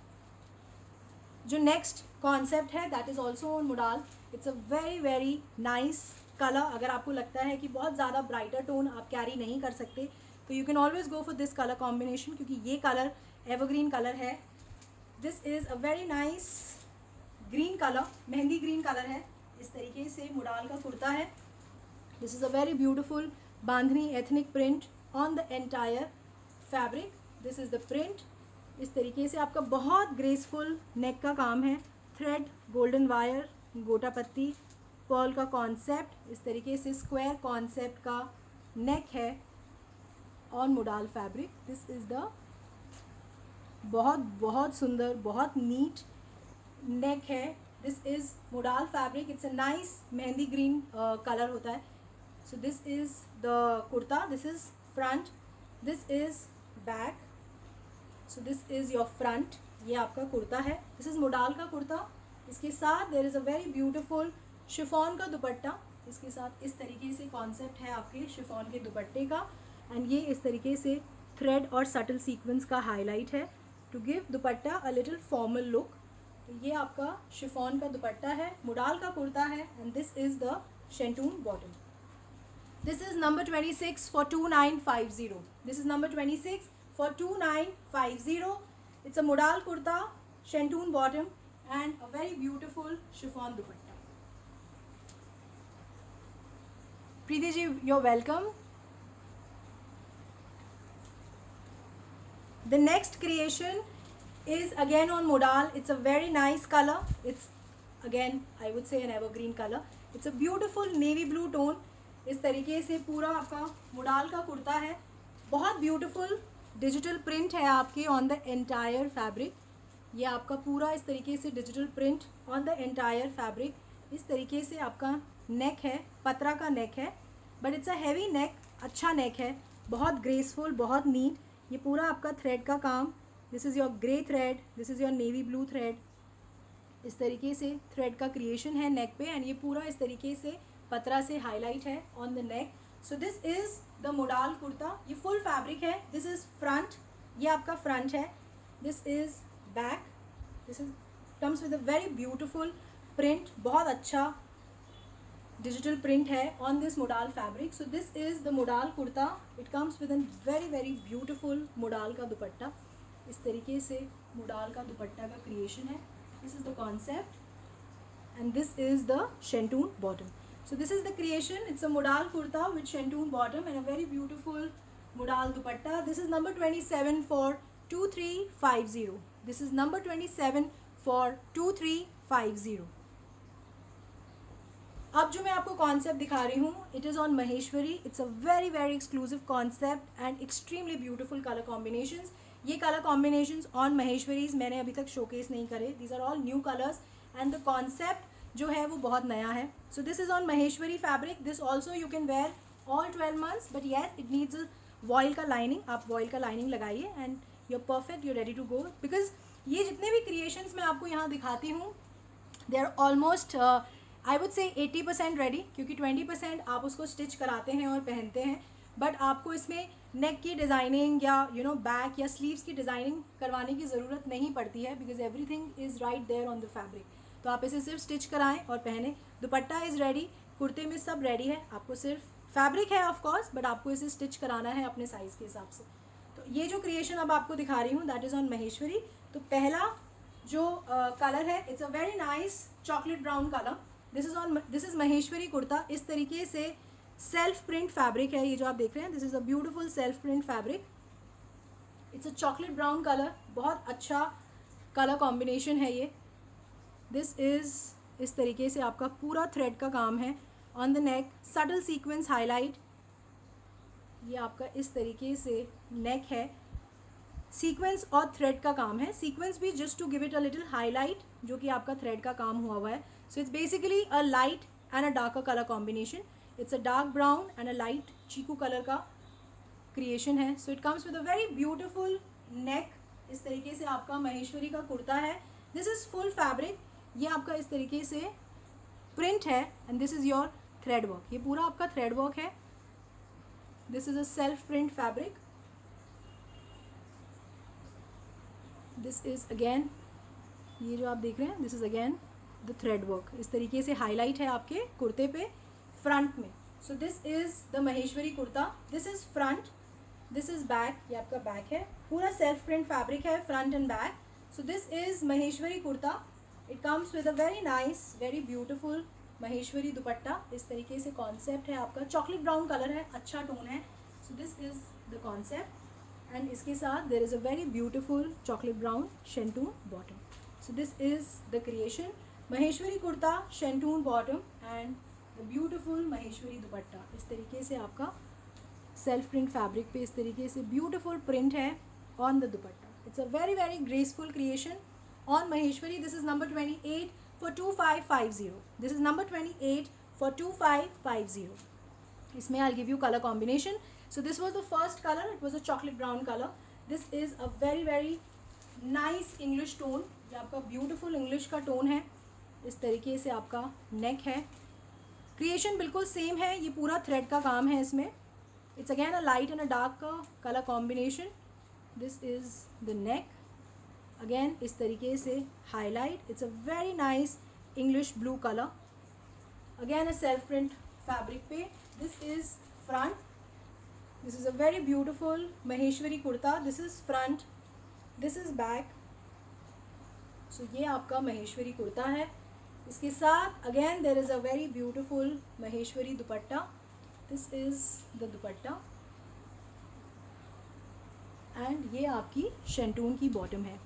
जो next concept है, that is also on modal. It's a very nice color. अगर आपको लगता है कि बहुत ज़्यादा brighter tone आप carry नहीं कर सकते, तो you can always go for this colour combination, क्योंकि ये कलर एवरग्रीन कलर है. This is a very nice green colour, mehndi green colour है. इस तरीके से मोडाल का कुर्ता है. This is a very beautiful bandhani ethnic print on the entire fabric. This is the print. इस तरीके से आपका बहुत ग्रेसफुल नेक का काम है. थ्रेड, गोल्डन वायर, गोटा पत्ती, पर्ल का कॉन्सेप्ट. इस तरीके से स्क्वायर कॉन्सेप्ट का नेक है on modal fabric. This is the बहुत सुंदर, बहुत नीट नेक है. This is modal fabric. It's a nice mehndi green colour होता है. So this is the kurta. This is front, this is back. So this is your front. ये आपका कुर्ता है. This is modal का कुर्ता. इसके साथ there is a very beautiful chiffon का दुपट्टा. इसके साथ इस तरीके से कॉन्सेप्ट है आपके शिफॉन के दुपट्टे का. एंड ये इस तरीके से थ्रेड और सटल सीक्वेंस का हाईलाइट है to give dupatta a little formal look. तो ये आपका शिफॉन का दुपट्टा है, मोडाल का कुर्ता है. And this is the शेंटून bottom. This is number 26 for 2950. This is number 26 for 2950. It's a modal kurta, शेंटून bottom, and a very beautiful chiffon dupatta. Preeti ji, you are welcome. The next creation is again on modal. It's a very nice color. It's again, I would say, an evergreen color. It's a beautiful navy blue tone. इस तरीके से पूरा आपका modal का कुर्ता है. बहुत beautiful digital print है आपके on the entire fabric. ये आपका पूरा इस तरीके से digital print on the entire fabric. इस तरीके से आपका neck है, पतरा का neck है, but it's a heavy neck. अच्छा neck है, बहुत graceful, बहुत neat. ये पूरा आपका थ्रेड का काम, this is your grey thread, this is your navy blue thread, इस तरीके से थ्रेड का क्रिएशन है नेक पे, एंड ये पूरा इस तरीके से पतरा से हाईलाइट है on the neck. So this is the modal kurta. ये फुल फैब्रिक है. दिस इज़ फ्रंट, ये आपका फ्रंट है. This is back. This is comes with a very beautiful print, बहुत अच्छा डिजिटल प्रिंट है on this modal fabric. So this is the modal kurta. It comes with an very very beautiful modal का दुपट्टा. इस तरीके से modal का दुपट्टा का creation है. This is the concept, and this is the shantoon bottom. So this is the creation. It's a modal kurta with shantoon bottom and a very beautiful modal dupatta. This is number 27 for 2350. This is number 27 for 2350. अब जो मैं आपको concept दिखा रही हूँ, it is on Maheshwari. It's a very very exclusive concept and extremely beautiful colour combinations. ये colour combinations on Maheshwaris मैंने अभी तक शोकेस नहीं करे. These are all new colours and the concept जो है वो बहुत नया है. So this is on Maheshwari fabric. This also you can wear all 12 months, but yes it needs voile का लाइनिंग. आप वॉयल का लाइनिंग लगाइए and you are perfect, you are ready to go. Because ये जितने भी क्रिएशंस मैं आपको यहाँ दिखाती हूँ, they are almost I would say 80% ready, क्योंकि 20% आप उसको स्टिच कराते हैं और पहनते हैं. बट आपको इसमें नेक की डिज़ाइनिंग या बैक या स्लीव्स की डिज़ाइनिंग करवाने की ज़रूरत नहीं पड़ती है, because everything is right there on the fabric. तो आप इसे सिर्फ स्टिच कराएं और पहने. दुपट्टा इज़ रेडी, कुर्ते में सब रेडी है. आपको सिर्फ फैब्रिक है ऑफ कोर्स, बट आपको इसे स्टिच कराना है अपने साइज़ के हिसाब से. तो ये जो क्रिएशन अब आपको दिखा रही हूँ, दैट इज़ ऑन महेश्वरी. तो पहला जो कलर है, it's a very nice chocolate brown colour. This is Maheshwari kurta. इस तरीके से सेल्फ प्रिंट फैब्रिक है ये जो आप देख रहे हैं. This is a beautiful self print fabric. It's a chocolate brown colour, बहुत अच्छा कलर कॉम्बिनेशन है ये. दिस इज़ इस तरीके से आपका पूरा थ्रेड का काम है on the neck. Subtle sequence highlight, ये आपका इस तरीके से नेक है. सीक्वेंस और थ्रेड का काम है. सीक्वेंस भी just to give it a little highlight, जो कि आपका थ्रेड का काम हुआ है. So it's basically a light and a darker colour combination. It's a dark brown and a light chikoo colour का क्रिएशन है. So it comes with a very beautiful neck. इस तरीके से आपका महेश्वरी का कुर्ता है. This is full fabric. ये आपका इस तरीके से प्रिंट है and this is your thread work. ये पूरा आपका थ्रेड वर्क है. This is a self print fabric. This is again, ये जो आप देख रहे हैं, this is again the thread work. इस तरीके से हाईलाइट है आपके कुर्ते पे फ्रंट में. सो this is the Maheshwari kurta. This is front, this is back. ये आपका बैक है. पूरा सेल्फ प्रिंट फैब्रिक है front end back. So this is Maheshwari kurta. It comes with a very nice very beautiful Maheshwari दुपट्टा. इस तरीके से कॉन्सेप्ट है आपका. चॉकलेट ब्राउन कलर है, अच्छा टोन है. So this is the concept and इसके साथ there is a very beautiful chocolate brown शेंटून bottom. So this is the creation. Maheshwari kurta, शेंटून bottom and the beautiful Maheshwari दुपट्टा. इस तरीके से आपका सेल्फ प्रिंट फैब्रिक पे इस तरीके से ब्यूटिफुल प्रिंट है on the dupatta. It's a very very graceful creation on Maheshwari. This is number 28 for 2550. This is number 28 for 2550. इसमें I'll give you color combination. So this was the first color. It was a chocolate brown color. This is a very very nice English tone. ये आपका beautiful English का tone है. इस तरीके से आपका neck है. Creation बिल्कुल same है. ये पूरा thread का काम है इसमें. It's again a light and a dark का color combination. This is the neck. Again इस तरीके से highlight. It's a very nice English blue colour. Again a self print fabric पे. This is front. This is a very beautiful Maheshwari kurta. This is front, this is back. So ये आपका महेश्वरी कुर्ता है. इसके साथ again there is a very beautiful Maheshwari dupatta. This is the dupatta and ये आपकी shantoon की bottom है.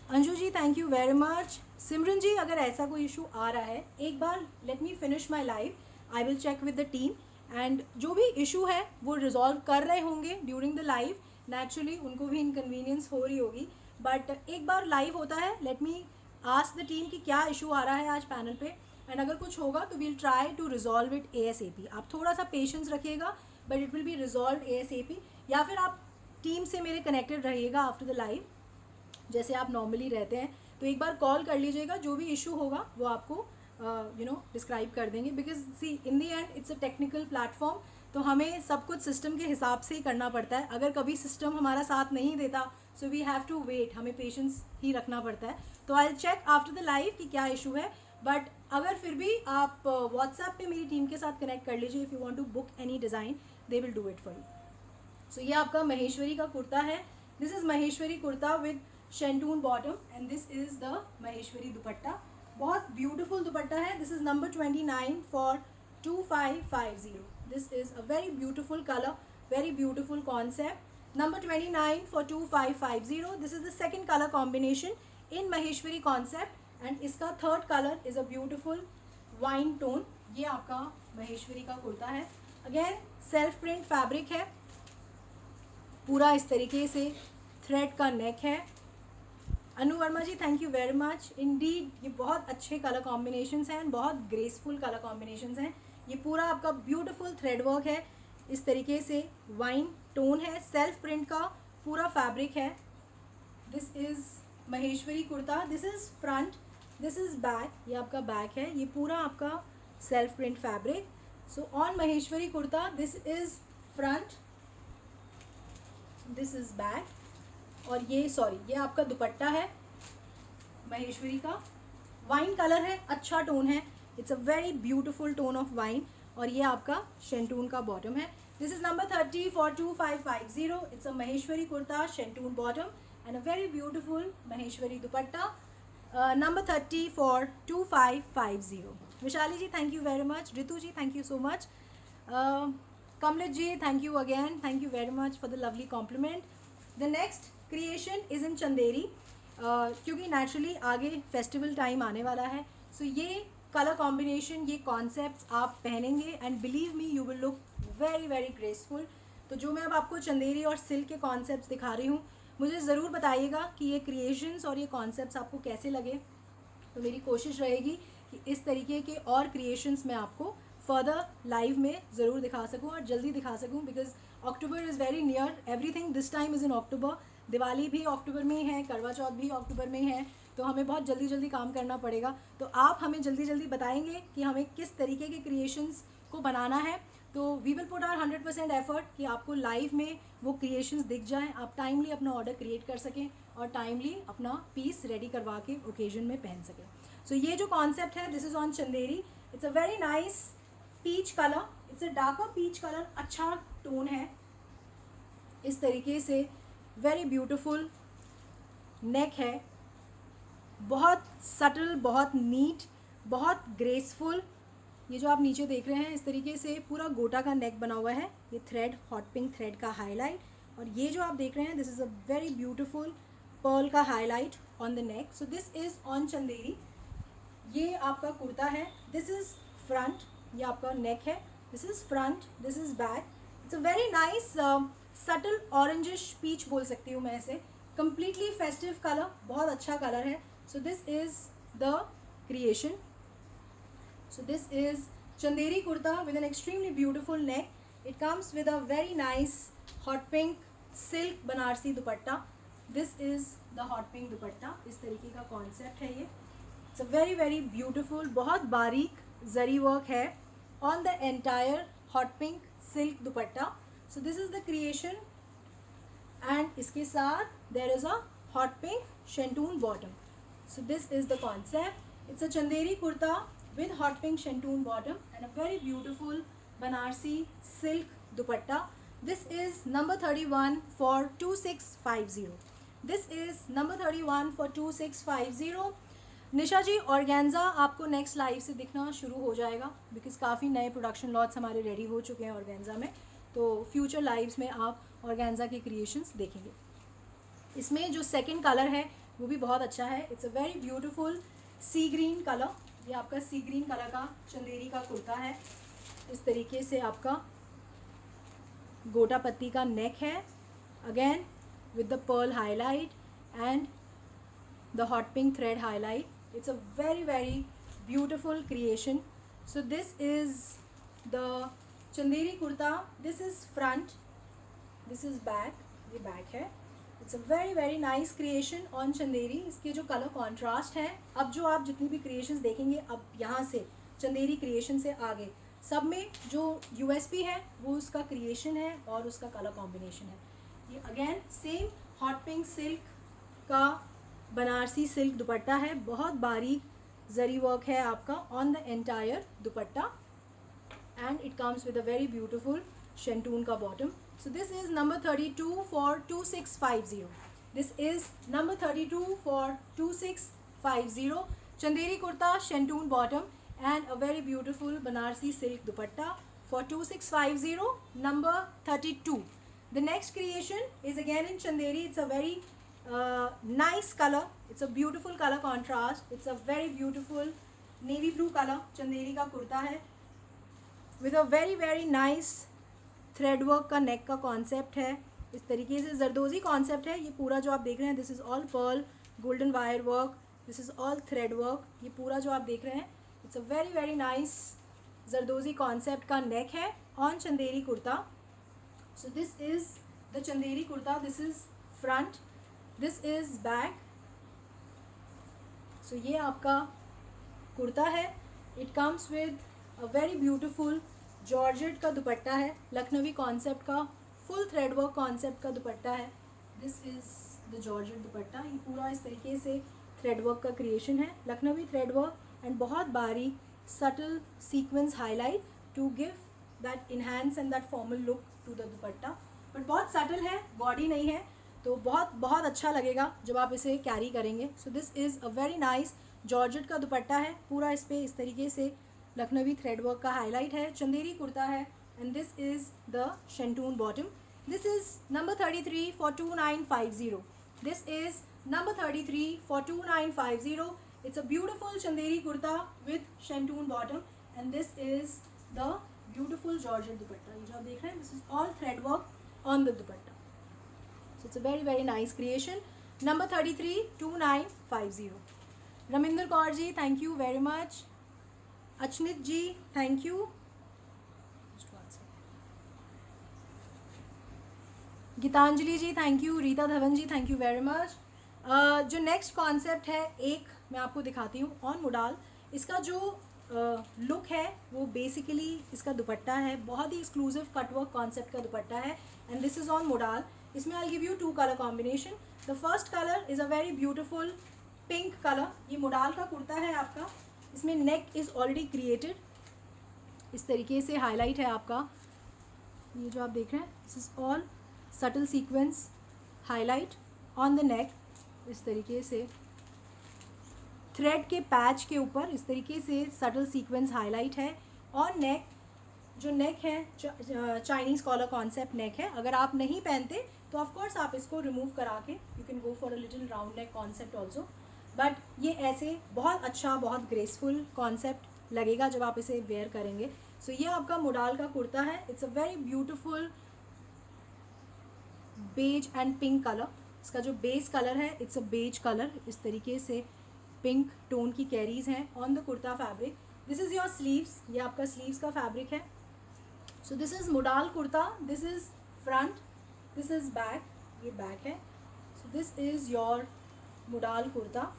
Anju ji thank you very much. Simran ji, अगर ऐसा कोई इशू आ रहा है, एक बार let me finish my live. I will check with the team and जो भी इशू है वो रिजॉल्व कर रहे होंगे ड्यूरिंग द लाइव. नेचुरली उनको भी इनकन्वीनियंस हो रही होगी, बट एक बार लाइव होता है, let me ask the team कि क्या इशू आ रहा है आज पैनल पे, एंड अगर कुछ होगा तो we'll try to resolve it ASAP. आप थोड़ा सा पेशेंस रखिएगा, but it will be resolve ASAP. या फिर आप टीम से मेरे कनेक्टेड रहिएगा आफ्टर द लाइव, जैसे आप नॉर्मली रहते हैं। तो एक बार कॉल कर लीजिएगा, जो भी इशू होगा वो आपको डिस्क्राइब कर देंगे, because see in the end it's a technical platform, तो हमें सब कुछ सिस्टम के हिसाब से ही करना पड़ता है। अगर कभी सिस्टम हमारा साथ नहीं देता, so we have to wait, हमें पेशेंस ही रखना पड़ता है। तो I will check after the live कि क्या इशू है, बट अगर फिर भी आप व्हाट्सएप पे मेरी टीम के साथ कनेक्ट कर लीजिए। If you want to book any design, they will do it for you. So ये आपका महेश्वरी का कुर्ता है। This is Maheshwari kurta with shantoon bottom and this is the Maheshwari dupatta. बहुत ब्यूटीफुल दुपट्टा है। This is number 29 for 2550। This is a very beautiful colour, very beautiful concept. Number 29 for 2550। This is the second colour combination in Maheshwari concept and इसका third colour is a beautiful wine tone. ये आपका महेश्वरी का कुर्ता है। Again self print fabric है, पूरा इस तरीके से थ्रेड का नेक है। Anu Varma ji thank you very much indeed. ये बहुत अच्छे कलर कॉम्बिनेशंस हैं, बहुत ग्रेसफुल कलर कॉम्बिनेशंस हैं। ये पूरा आपका ब्यूटीफुल थ्रेड वर्क है, इस तरीके से वाइन टोन है, सेल्फ प्रिंट का पूरा फैब्रिक है। This is Maheshwari kurta. This is front, this is back, ये आपका बैक है। ये पूरा आपका self print fabric. So on Maheshwari kurta this is front, this is back, और ये आपका दुपट्टा है महेश्वरी का। वाइन कलर है, अच्छा टोन है, it's a very beautiful tone of wine. और ये आपका शेंटून का बॉटम है। This is number 30 for 2550। It's a Maheshwari kurta, शेंटून bottom and a very beautiful Maheshwari dupatta. Number 30 for 2550। Vishali ji thank you very much. Ritu ji thank you so much. Kamlesh ji thank you again, thank you very much for the lovely compliment. The next creation is इन चंदेरी, क्योंकि naturally आगे festival time आने वाला है। सो ये colour combination, ये concepts आप पहनेंगे and believe me you will look very very graceful. तो जो मैं अब आपको चंदेरी और सिल्क के कॉन्सेप्ट्स दिखा रही हूँ, मुझे ज़रूर बताइएगा कि ये क्रिएशंस और ये कॉन्सेप्ट्स आपको कैसे लगे। तो मेरी कोशिश रहेगी कि इस तरीके के और क्रिएशंस मैं आपको फर्दर लाइव में ज़रूर दिखा सकूँ और जल्दी दिखा सकूँ, because October is very near, everything this time is in October. Diwali भी अक्टूबर में ही है, करवा चौथ भी अक्टूबर में ही है, तो हमें बहुत जल्दी जल्दी काम करना पड़ेगा। तो आप हमें जल्दी जल्दी बताएंगे कि हमें किस तरीके के क्रिएशंस को बनाना है, तो we will put our 100% effort कि आपको लाइव में वो क्रिएशंस दिख जाएं, आप टाइमली अपना ऑर्डर क्रिएट कर सकें और टाइमली अपना पीस रेडी करवा के ओकेजन में पहन सकें। सो ये जो कॉन्सेप्ट है, this is on Chanderi. It's a very nice peach colour, it's a darker peach colour, अच्छा टोन है। इस तरीके से वेरी ब्यूटीफुल नेक है, बहुत सटल, बहुत नीट, बहुत ग्रेसफुल। ये जो आप नीचे देख रहे हैं, इस तरीके से पूरा गोटा का नेक बना हुआ है, ये थ्रेड, हॉट पिंक थ्रेड का हाईलाइट। और ये जो आप देख रहे हैं, this is a very beautiful pearl का highlight on the neck. So this is on Chanderi. ये आपका कुर्ता है, दिस इज़ फ्रंट, ये आपका नेक है, this is front, this is back. It's a very nice subtle orangish peach बोल सकती हूँ मैं इसे, कम्प्लीटली फेस्टिव कलर, बहुत अच्छा कलर है। So this is the creation. So this is Chanderi kurta with an extremely beautiful neck. It comes with a very nice hot pink silk Banarasi dupatta. This is the hot pink दुपट्टा, इस तरीके का concept है ये। It's a very very beautiful, बहुत बारीक जरी work है on the entire hot pink silk dupatta. So this is the creation and इसके साथ there is a hot pink शेंटून bottom. So this is the concept. It's a Chanderi kurta with hot pink shantoon bottom and a very beautiful Banarsi silk dupatta. This is number 31 for 2650. This is number 31 for 2650. Nisha ji organza आपको next live से दिखना शुरू हो जाएगा, because काफ़ी नए production lots हमारे ready हो चुके हैं ऑर्गेन्जा में, तो फ्यूचर लाइव्स में आप ऑर्गेन्जा के क्रिएशंस देखेंगे। इसमें जो सेकंड कलर है वो भी बहुत अच्छा है। It's a very beautiful sea green colour, ये आपका सी ग्रीन कलर का चंदेरी का कुर्ता है। इस तरीके से आपका गोटा पत्ती का नेक है, again with the pearl highlight and the hot pink thread highlight. It's a very very beautiful creation. So this is the Chanderi kurta, this is front, this is back ये बैक है. It's a very nice creation on Chanderi. इसके जो colour contrast हैं, अब जो आप जितनी भी क्रिएशंस देखेंगे अब यहाँ से चंदेरी क्रिएशन से आगे सब में जो यूएसपी है वो उसका क्रिएशन है और उसका कलर कॉम्बिनेशन है. ये again same hot pink silk का बनारसी सिल्क दुपट्टा है. बहुत बारीक जरी वर्क है आपका on the entire dupatta and it comes with a very beautiful shantoon ka bottom. So this is number 32 for 2650. This is number 32 for 2650. Chanderi kurta, shantoon bottom and a very beautiful Banarsi silk dupatta for 2650, number 32. The next creation is again in Chanderi. It's a very nice color. It's a beautiful color contrast. It's a very beautiful navy blue color. Chanderi ka kurta hai with a very nice thread work का नेक का concept है. इस तरीके से जरदोजी concept है. ये पूरा जो आप देख रहे हैं this is all pearl golden wire work. This is all thread work. ये पूरा जो आप देख रहे हैं it's a very nice zardozi concept का नेक है on Chanderi kurta. So this is the Chanderi kurta. This is front, this is back. So ये आपका कुर्ता है. It comes with a very beautiful georgette का दुपट्टा है. लखनवी कॉन्सेप्ट का फुल थ्रेड वर्क कॉन्सेप्ट का दुपट्टा है. दिस इज़ द जॉर्जेट दुपट्टा. ये पूरा इस तरीके से थ्रेड वर्क का क्रिएशन है. लखनवी थ्रेड वर्क एंड बहुत बारीक subtle sequence highlight to give that enhance and that formal look to the dupatta. But बहुत सटल है, बॉडी नहीं है, तो बहुत अच्छा लगेगा जब आप इसे कैरी करेंगे. सो this is a very nice georgette का दुपट्टा है. पूरा इस पर इस तरीके से लखनवी थ्रेड वर्क का हाईलाइट है. चंदेरी कुर्ता है and this is the shantung bottom. This is number 33 for 2950. This is number 33 for 2950. It's a beautiful Chanderi kurta with shantung bottom and this is the beautiful georgette दुपट्टा. ये जो आप देख रहे हैं this is all thread work on the dupatta. So it's a very nice creation. Number 33 2950. Raminder Kaur ji thank you very much. Achnit ji thank you. Geetanjali ji thank you. Rita Dhawan ji thank you very much. जो next concept है एक मैं आपको दिखाती हूँ ऑन मुडाल. इसका जो लुक है वो बेसिकली इसका दुपट्टा है. बहुत ही एक्सक्लूसिव कटवर्क कॉन्सेप्ट का दुपट्टा है and this is on modal. इसमें I give you 2 colour combination. The first colour is a very beautiful pink colour. ये मुडाल का कुर्ता है आपका. इसमें नेक इज़ ऑलरेडी क्रिएटेड. इस तरीके से हाईलाइट है आपका. ये जो आप देख रहे हैं this is all subtle sequence highlight on the नेक. इस तरीके से थ्रेड के पैच के ऊपर इस तरीके से सटल सीक्वेंस हाईलाइट है. और नेक जो नेक है चाइनीज़ कॉलर कॉन्सेप्ट नेक है. अगर आप नहीं पहनते तो ऑफकोर्स आप इसको रिमूव करा के you can go for a little round neck concept also. But ये ऐसे बहुत अच्छा बहुत ग्रेसफुल कॉन्सेप्ट लगेगा जब आप इसे वेयर करेंगे. सो ये आपका मुडाल का कुर्ता है. It's a very beautiful beige and pink colour. इसका जो बेस कलर है इट्स अ बेज कलर. इस तरीके से पिंक टोन की कैरीज हैं on the kurta fabric. This is your sleeves. ये आपका स्लीव्स का फैब्रिक है. So this is modal kurta. This is front, this is back. ये बैक है. So this is your modal kurta.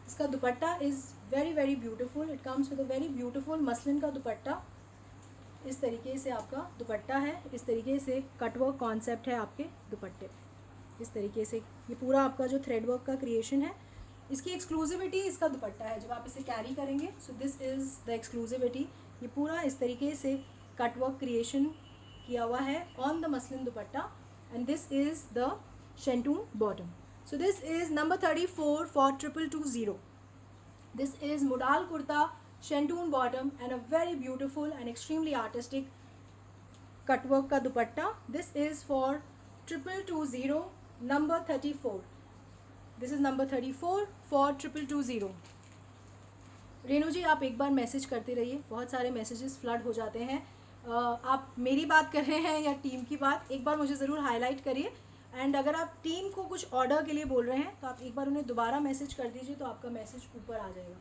इसका dupatta is very beautiful. It comes with a very beautiful muslin का दुपट्टा. इस तरीके से आपका दुपट्टा है. इस तरीके से कटवर्क कॉन्सेप्ट है आपके दुपट्टे. इस तरीके से ये पूरा आपका जो थ्रेड वर्क का क्रिएशन है इसकी एक्सक्लूसिविटी इसका दुपट्टा है जब आप इसे कैरी करेंगे. सो दिस इज़ द एक्सक्लूसिविटी. ये पूरा इस तरीके से कटवर्क क्रिएशन किया हुआ है on the muslin dupatta and this is the shantung bottom. So this is number 34 for 2220. This is Mudal kurta, shantoon bottom and a very beautiful and extremely artistic cutwork ka dupatta. This is for 2220, number 34. This is number 34 for 2220. Renu जी आप एक बार message करते रहिए. बहुत सारे messages flood हो जाते हैं. आप मेरी बात कर रहे हैं या टीम की बात, एक बार मुझे ज़रूर हाईलाइट करिए. एंड अगर आप टीम को कुछ ऑर्डर के लिए बोल रहे हैं तो आप एक बार उन्हें दोबारा मैसेज कर दीजिए तो आपका मैसेज ऊपर आ जाएगा.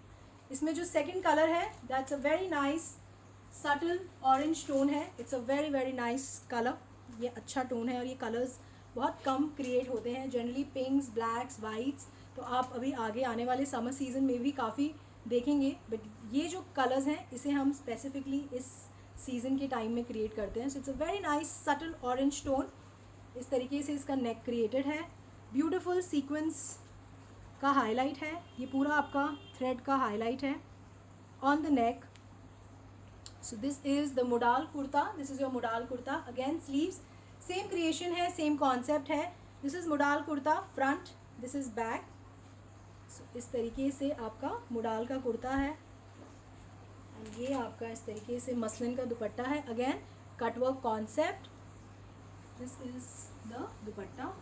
इसमें जो सेकंड कलर है that's a very nice subtle orange tone है. It's a very nice colour. ये अच्छा टोन है और ये कलर्स बहुत कम क्रिएट होते हैं, जनरली पिंक्स, ब्लैक्स, वाइट्स, तो आप अभी आगे आने वाले समर सीज़न में भी काफ़ी देखेंगे। बट ये जो कलर्स हैं इसे हम स्पेसिफिकली इस सीज़न के टाइम में क्रिएट करते हैं। So it's a very nice subtle orange tone. इस तरीके से इसका नेक क्रिएटेड है, ब्यूटीफुल सीक्वेंस का हाईलाइट है, ये पूरा आपका थ्रेड का हाईलाइट है on the neck. So this is the modal kurta, this is your modal kurta. Again sleeves same creation है, सेम कॉन्सेप्ट है। This is modal kurta front, this is back. So इस तरीके से आपका मोडाल का कुर्ता है, एंड ये आपका इस तरीके से मसलिन का दुपट्टा है। Again cutwork concept, this is the dupatta.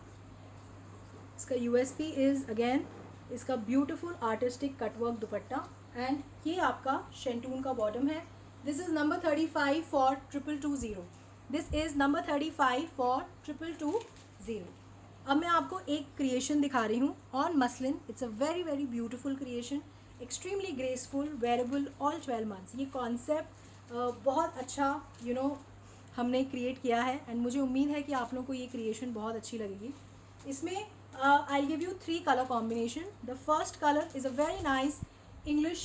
इसका यूएसपी इज़ अगेन इसका beautiful artistic cutwork dupatta, and ये आपका शेंटून का बॉटम है। This is number 35 for 2220। This is number 35 for 2220। अब मैं आपको एक क्रिएशन दिखा रही हूँ on muslin. It's a very very beautiful creation, extremely graceful, wearable all 12 months. ये कॉन्सेप्ट बहुत अच्छा हमने क्रिएट किया है, एंड मुझे उम्मीद है कि आप लोगों को ये क्रिएशन बहुत अच्छी लगेगी। इसमें I'll give you 3 color combination. The first color is a very nice English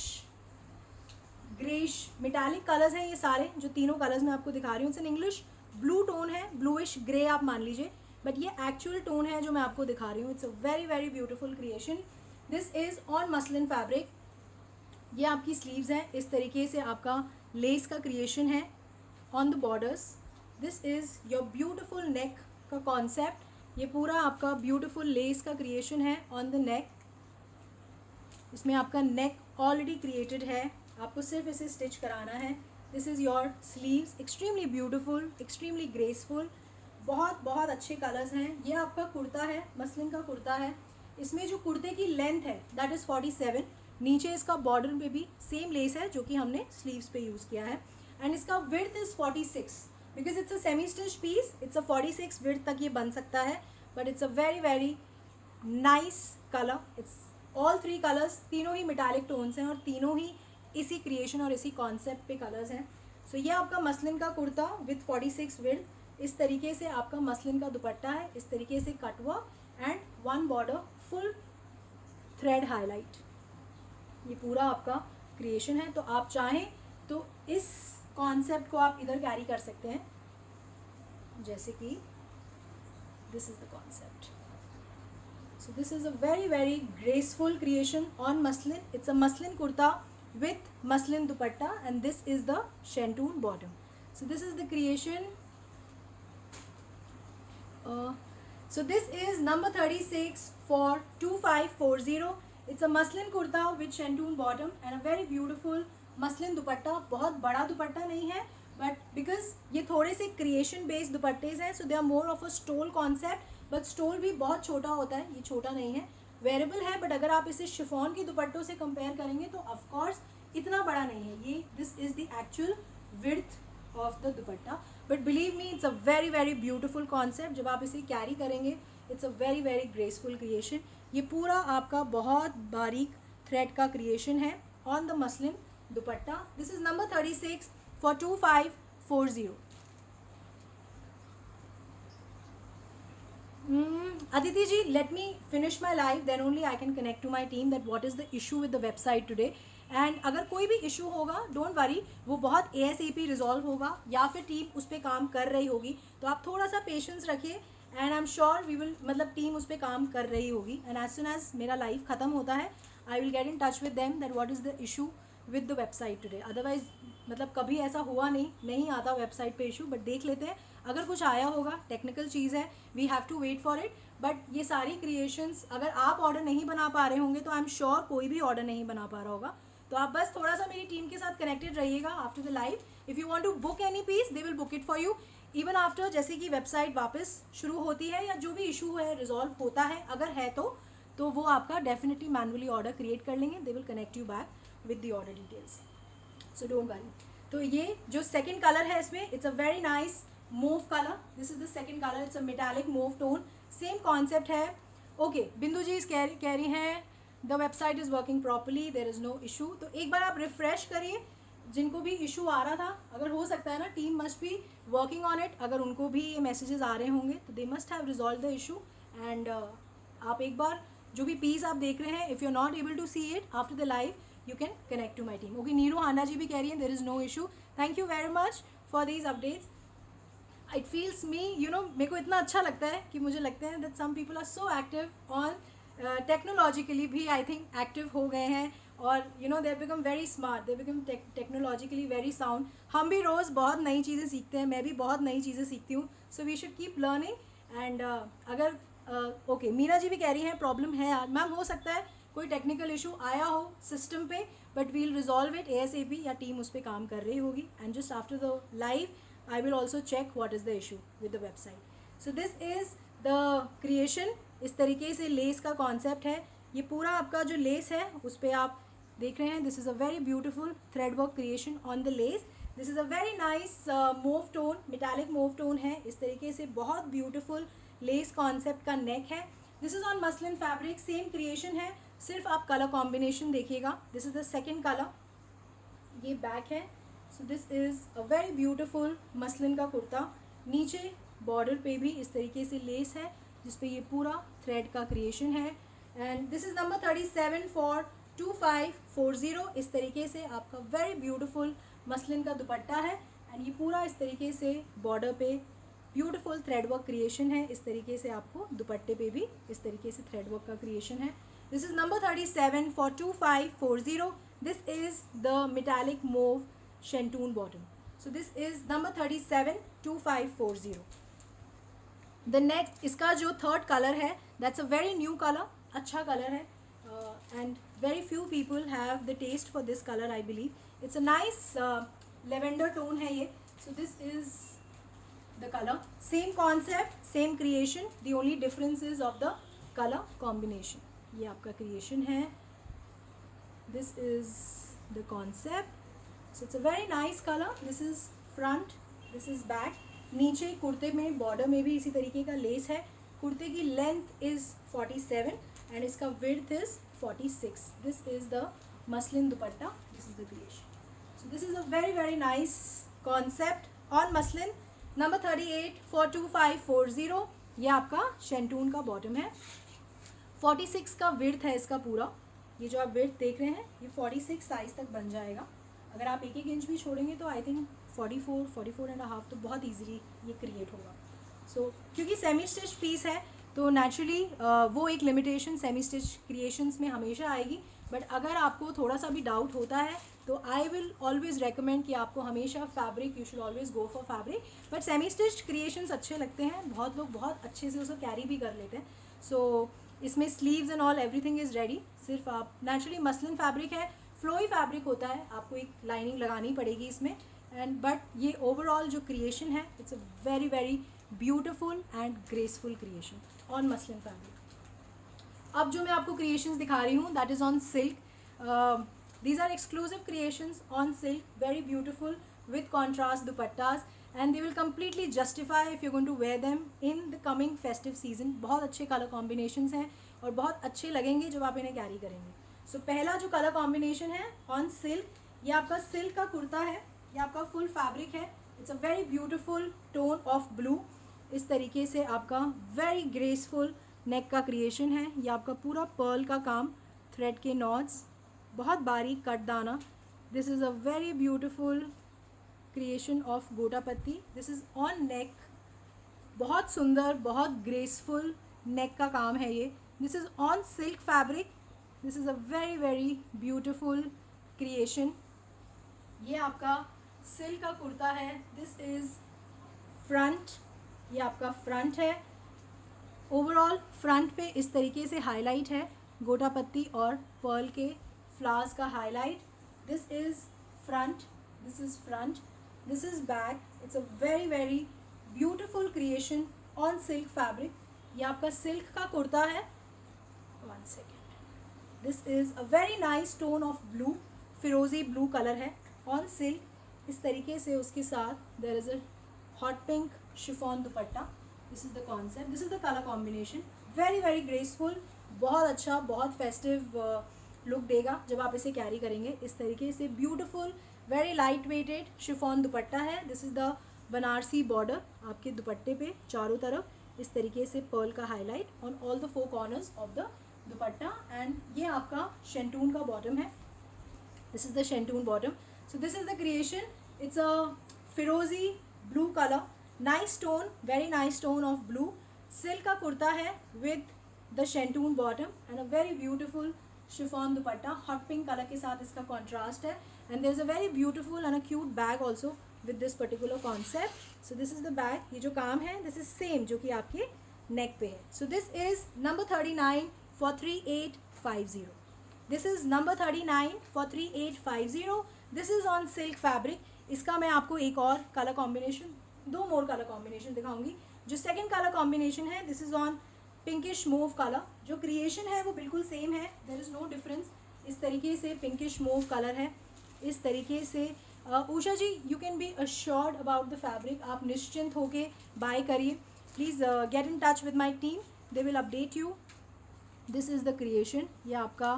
greyish metallic colors हैं ये सारे, जो तीनों कलर्स मैं आपको दिखा रही हूँ। It's an English blue tone है, ब्लूइश ग्रे आप मान लीजिए, बट ये एक्चुअल टोन है जो मैं आपको दिखा रही हूँ। It's a very very beautiful creation. This is on muslin fabric. ये आपकी स्लीव्स हैं, इस तरीके से आपका लेस का क्रिएशन है on the borders. This is your beautiful नेक का कॉन्सेप्ट, ये पूरा आपका ब्यूटीफुल लेस का क्रिएशन है ऑन द नेक। इसमें आपका नेक ऑलरेडी क्रिएटेड है, आपको सिर्फ इसे स्टिच कराना है। This is your sleeves, extremely beautiful, extremely graceful, बहुत बहुत अच्छे कलर्स हैं। ये आपका कुर्ता है, मसलिन का कुर्ता है। इसमें जो कुर्ते की लेंथ है दैट इज़ 47। नीचे इसका बॉर्डर पे भी सेम लेस है जो कि हमने स्लीव्स पे यूज़ किया है, एंड इसका width is 46 because it's a semi stitch piece. It's a 46 width तक ये बन सकता है, but it's a very very nice colour. It's all 3 colours, तीनों ही मेटालिक टोन्स हैं और तीनों ही इसी क्रिएशन और इसी कॉन्सेप्ट पे कलर्स हैं। सो ये आपका मसलिन का कुर्ता विथ 46 विड्थ। इस तरीके से आपका मसलिन का दुपट्टा है, इस तरीके से cutwork and one border full thread highlight, ये पूरा आपका क्रिएशन है। तो आप चाहें तो इस कॉन्सेप्ट को आप इधर कैरी कर सकते हैं, जैसे कि this is the concept. So this is a very very graceful creation on muslin. It's a muslin kurta with muslin dupatta, and this is the shantoon bottom. So this is the creation. So this is number 36 for 2540. It's a muslin kurta with shantoon bottom and a very beautiful muslin dupatta. बहुत बड़ा दुपट्टा नहीं है, but because ये थोड़े से creation based दुपट्टेज हैं, so they are more of a stole concept. but stole भी बहुत छोटा होता है, ये छोटा नहीं है, वेरेबल है, बट अगर आप इसे शिफॉन के दुपट्टों से कंपेयर करेंगे तो ऑफकोर्स इतना बड़ा नहीं है ये। This is the actual width of the dupatta, but believe me it's a very very beautiful concept. जब आप इसे कैरी करेंगे it's a very very graceful creation. ये पूरा आपका बहुत बारीक थ्रेड का क्रिएशन है on the muslin dupatta. This is number 36 for 2540। Aditi ji, let me finish my live, then only I can connect to my team that what is the issue with the website today. And अगर कोई भी issue होगा don't worry, वो बहुत ASAP resolve होगा या फिर team उस पर काम कर रही होगी, तो आप थोड़ा सा पेशेंस रखिए and I am sure we will, मतलब टीम उस पर काम कर रही होगी। एंड एज सुन एज मेरा लाइव ख़त्म होता है I will get in touch with them that what is the issue with the website today. Otherwise मतलब कभी ऐसा हुआ नहीं आता वेबसाइट पे इशू, बट देख लेते हैं अगर कुछ आया होगा, टेक्निकल चीज़ है, we have to wait for it. But ये सारी क्रिएशंस अगर आप ऑर्डर नहीं बना पा रहे होंगे तो आई एम श्योर कोई भी ऑर्डर नहीं बना पा रहा होगा। तो आप बस थोड़ा सा मेरी टीम के साथ कनेक्टेड रहिएगा after the live. If you want to book any piece they will book it for you even after, जैसे कि वेबसाइट वापस शुरू होती है या जो भी इशू है रिजॉल्व होता है, अगर है तो वो आपका डेफिनेटली मैनुअली ऑर्डर क्रिएट कर लेंगे, they will connect you back with the order details, so don't worry. तो ये जो सेकेंड कलर है इसमें it's a very nice mauve colour, this is the second colour, it's a metallic mauve tone, same concept है। Okay Bindu ji कह रही हैं the website is working properly, there is no issue. तो एक बार आप रिफ्रेश करिए, जिनको भी इशू आ रहा था, अगर हो सकता है ना, team must be working on it, अगर उनको भी ये मैसेजेस आ रहे होंगे तो they must have resolve the issue. And आप एक बार जो भी पीस आप देख रहे हैं, if you are not able to see it after the live, you can connect to my team. Okay, Neeru Hana ji भी कह रही हैं there is no issue. Thank you very much for these updates. It feels me, you know, मेरे को इतना अच्छा लगता है कि मुझे लगता है that some people are so active on technologically भी, आई थिंक एक्टिव हो गए हैं, और you know they become very smart, they become technologically very sound. हम भी रोज़ बहुत नई चीज़ें सीखते हैं, मैं भी बहुत नई चीज़ें सीखती हूँ. So we should keep learning. And अगर ओके, मीना जी भी कह रही हैं प्रॉब्लम है आज. मैम हो सकता है कोई टेक्निकल इशू आया हो सिस्टम पे, but we'll resolve it ASAP, या टीम उस पर काम कर रही होगी. And just after the live I will also check what is the issue with the website. So this is the creation. इस तरीके से लेस का कॉन्सेप्ट है. ये पूरा आपका जो लेस है उस पर आप देख रहे हैं. This is a very beautiful thread work creation on the less. This is a very nice move tone, metallic mauve tone है. इस तरीके से बहुत ब्यूटिफुल लेस कॉन्सेप्ट का नेक है. This is on muslin fabric, same creation है, सिर्फ आप कलर कॉम्बिनेशन देखिएगा. This is the second colour. ये बैक है. So this is a very beautiful muslin का कुर्ता. नीचे बॉर्डर पे भी इस तरीके से लेस है जिस पे ये पूरा थ्रेड का क्रिएशन है. And this is number 37 for 2540. इस तरीके से आपका वेरी ब्यूटिफुल मसलिन का दुपट्टा है. एंड ये पूरा इस तरीके से बॉर्डर पे ब्यूटिफुल थ्रेड वर्क क्रिएशन है. इस तरीके से आपको दुपट्टे पे भी इस तरीके से थ्रेड वर्क का क्रिएशन है. This is number 37 for 2540. This is the metallic move Shantoon bottom. So this is number 37 2540. The next, इसका जो थर्ड कलर है, that's a very new color. अच्छा कलर है, and very few people have the taste for this color, I believe. It's a nice lavender tone है ये. So this is the color. Same concept, same creation. The only difference is of the color combination. ये आपका creation है. This is the concept. So it's a very nice color. This is front, this is back. नीचे कुर्ते में border में भी इसी तरीके का लेस है. कुर्ते की लेंथ इज़ 47 एंड इसका width is 46. This is the muslin dupatta. This is the creation. So this is a very very nice concept on muslin. Number 38 for 2540. ये आपका शेंटून का बॉटम है. 46 का विड्थ है इसका पूरा. ये जो आप विड्थ देख रहे हैं ये 46 साइज़ तक बन जाएगा. अगर आप 1 इंच भी छोड़ेंगे तो आई थिंक 44.5 तो बहुत इजीली ये क्रिएट होगा. सो क्योंकि सेमी स्टिच पीस है तो नेचुरली वो एक लिमिटेशन सेमी स्टिच क्रिएशंस में हमेशा आएगी. बट अगर आपको थोड़ा सा भी डाउट होता है तो आई विल ऑलवेज़ रेकमेंड कि आपको हमेशा fabric, you should always go for fabric. But semi stitch creations अच्छे लगते हैं, बहुत लोग बहुत अच्छे से उसे कैरी भी कर लेते हैं. सो इसमें sleeves and all everything is ready. सिर्फ आप नेचुरली मसलिन फैब्रिक है, फ्लोई फैब्रिक होता है, आपको एक लाइनिंग लगानी पड़ेगी इसमें. एंड बट ये ओवरऑल जो क्रिएशन है it's a very very beautiful and graceful creation on muslin fabric. अब जो मैं आपको क्रिएशंस दिखा रही हूँ that is on silk. These are exclusive creations on silk, very beautiful with contrast dupattas, and they will completely justify if you going to wear them in the coming festive season. बहुत अच्छे colour combinations हैं और बहुत अच्छे लगेंगे जब आप इन्हें कैरी करेंगे. सो पहला जो कलर कॉम्बिनेशन है ऑन सिल्क, ये आपका सिल्क का कुर्ता है. ये आपका फुल फैब्रिक है. It's a very beautiful tone of blue. इस तरीके से आपका वेरी ग्रेसफुल नेक का क्रिएशन है. ये आपका पूरा पर्ल का काम, थ्रेड के नॉट्स, बहुत बारीक कट दाना. This is a very beautiful creation of गोटा पत्ती. दिस इज़ ऑन नेक. बहुत सुंदर, बहुत ग्रेसफुल नेक का काम है ये. This is on silk fabric. This is a very very beautiful creation. ये आपका सिल्क का कुर्ता है. This is front. ये आपका फ्रंट है. ओवरऑल फ्रंट पे इस तरीके से हाईलाइट है गोटा पत्ती और पर्ल के फ्लावर्स का highlight. This is front. This is front. This is back. It's a very very beautiful creation on silk fabric. ये आपका सिल्क का कुर्ता है. 1 second. This is a very nice tone of blue, फिरोज़ी blue colour है on silk. इस तरीके से उसके साथ there is a hot pink chiffon dupatta. This is the concept. This is the colour combination. Very very graceful, बहुत अच्छा, बहुत फेस्टिव लुक देगा जब आप इसे कैरी करेंगे। इस तरीके से beautiful very light weighted chiffon dupatta है। This is the Banarasi border आपके दुपट्टे पे चारों तरफ इस तरीके से पर्ल का highlight on all the 4 corners of the dupatta. And ये आपका शेंटून का बॉटम है। This is the शेंटून bottom. So this is the creation. It's a फिरोजी blue colour, nice tone, very nice tone of blue. Silk का कुर्ता है with the शेंटून bottom and a very beautiful chiffon dupatta. Hot pink colour के साथ इसका contrast है। And there is a very beautiful and a cute bag also with this particular concept. So this is the bag. ये जो काम है this is same जो कि आपके नेक पे है। So this is number 39 for 3850। This is number 39 for 3850। This is on silk fabric. इसका मैं आपको एक और colour combination, 2 more colour combination दिखाऊंगी। जो सेकंड कलर कॉम्बिनेशन है this is on pinkish move colour. जो क्रिएशन है वो बिल्कुल सेम है, देयर इज़ नो डिफरेंस। इस तरीके से पिंकिश मूव कलर है। इस तरीके से Usha ji you can be assured about the fabric. आप निश्चिंत होके बाय करिए। Please get in touch with my team, they will update you. This is the creation. ये आपका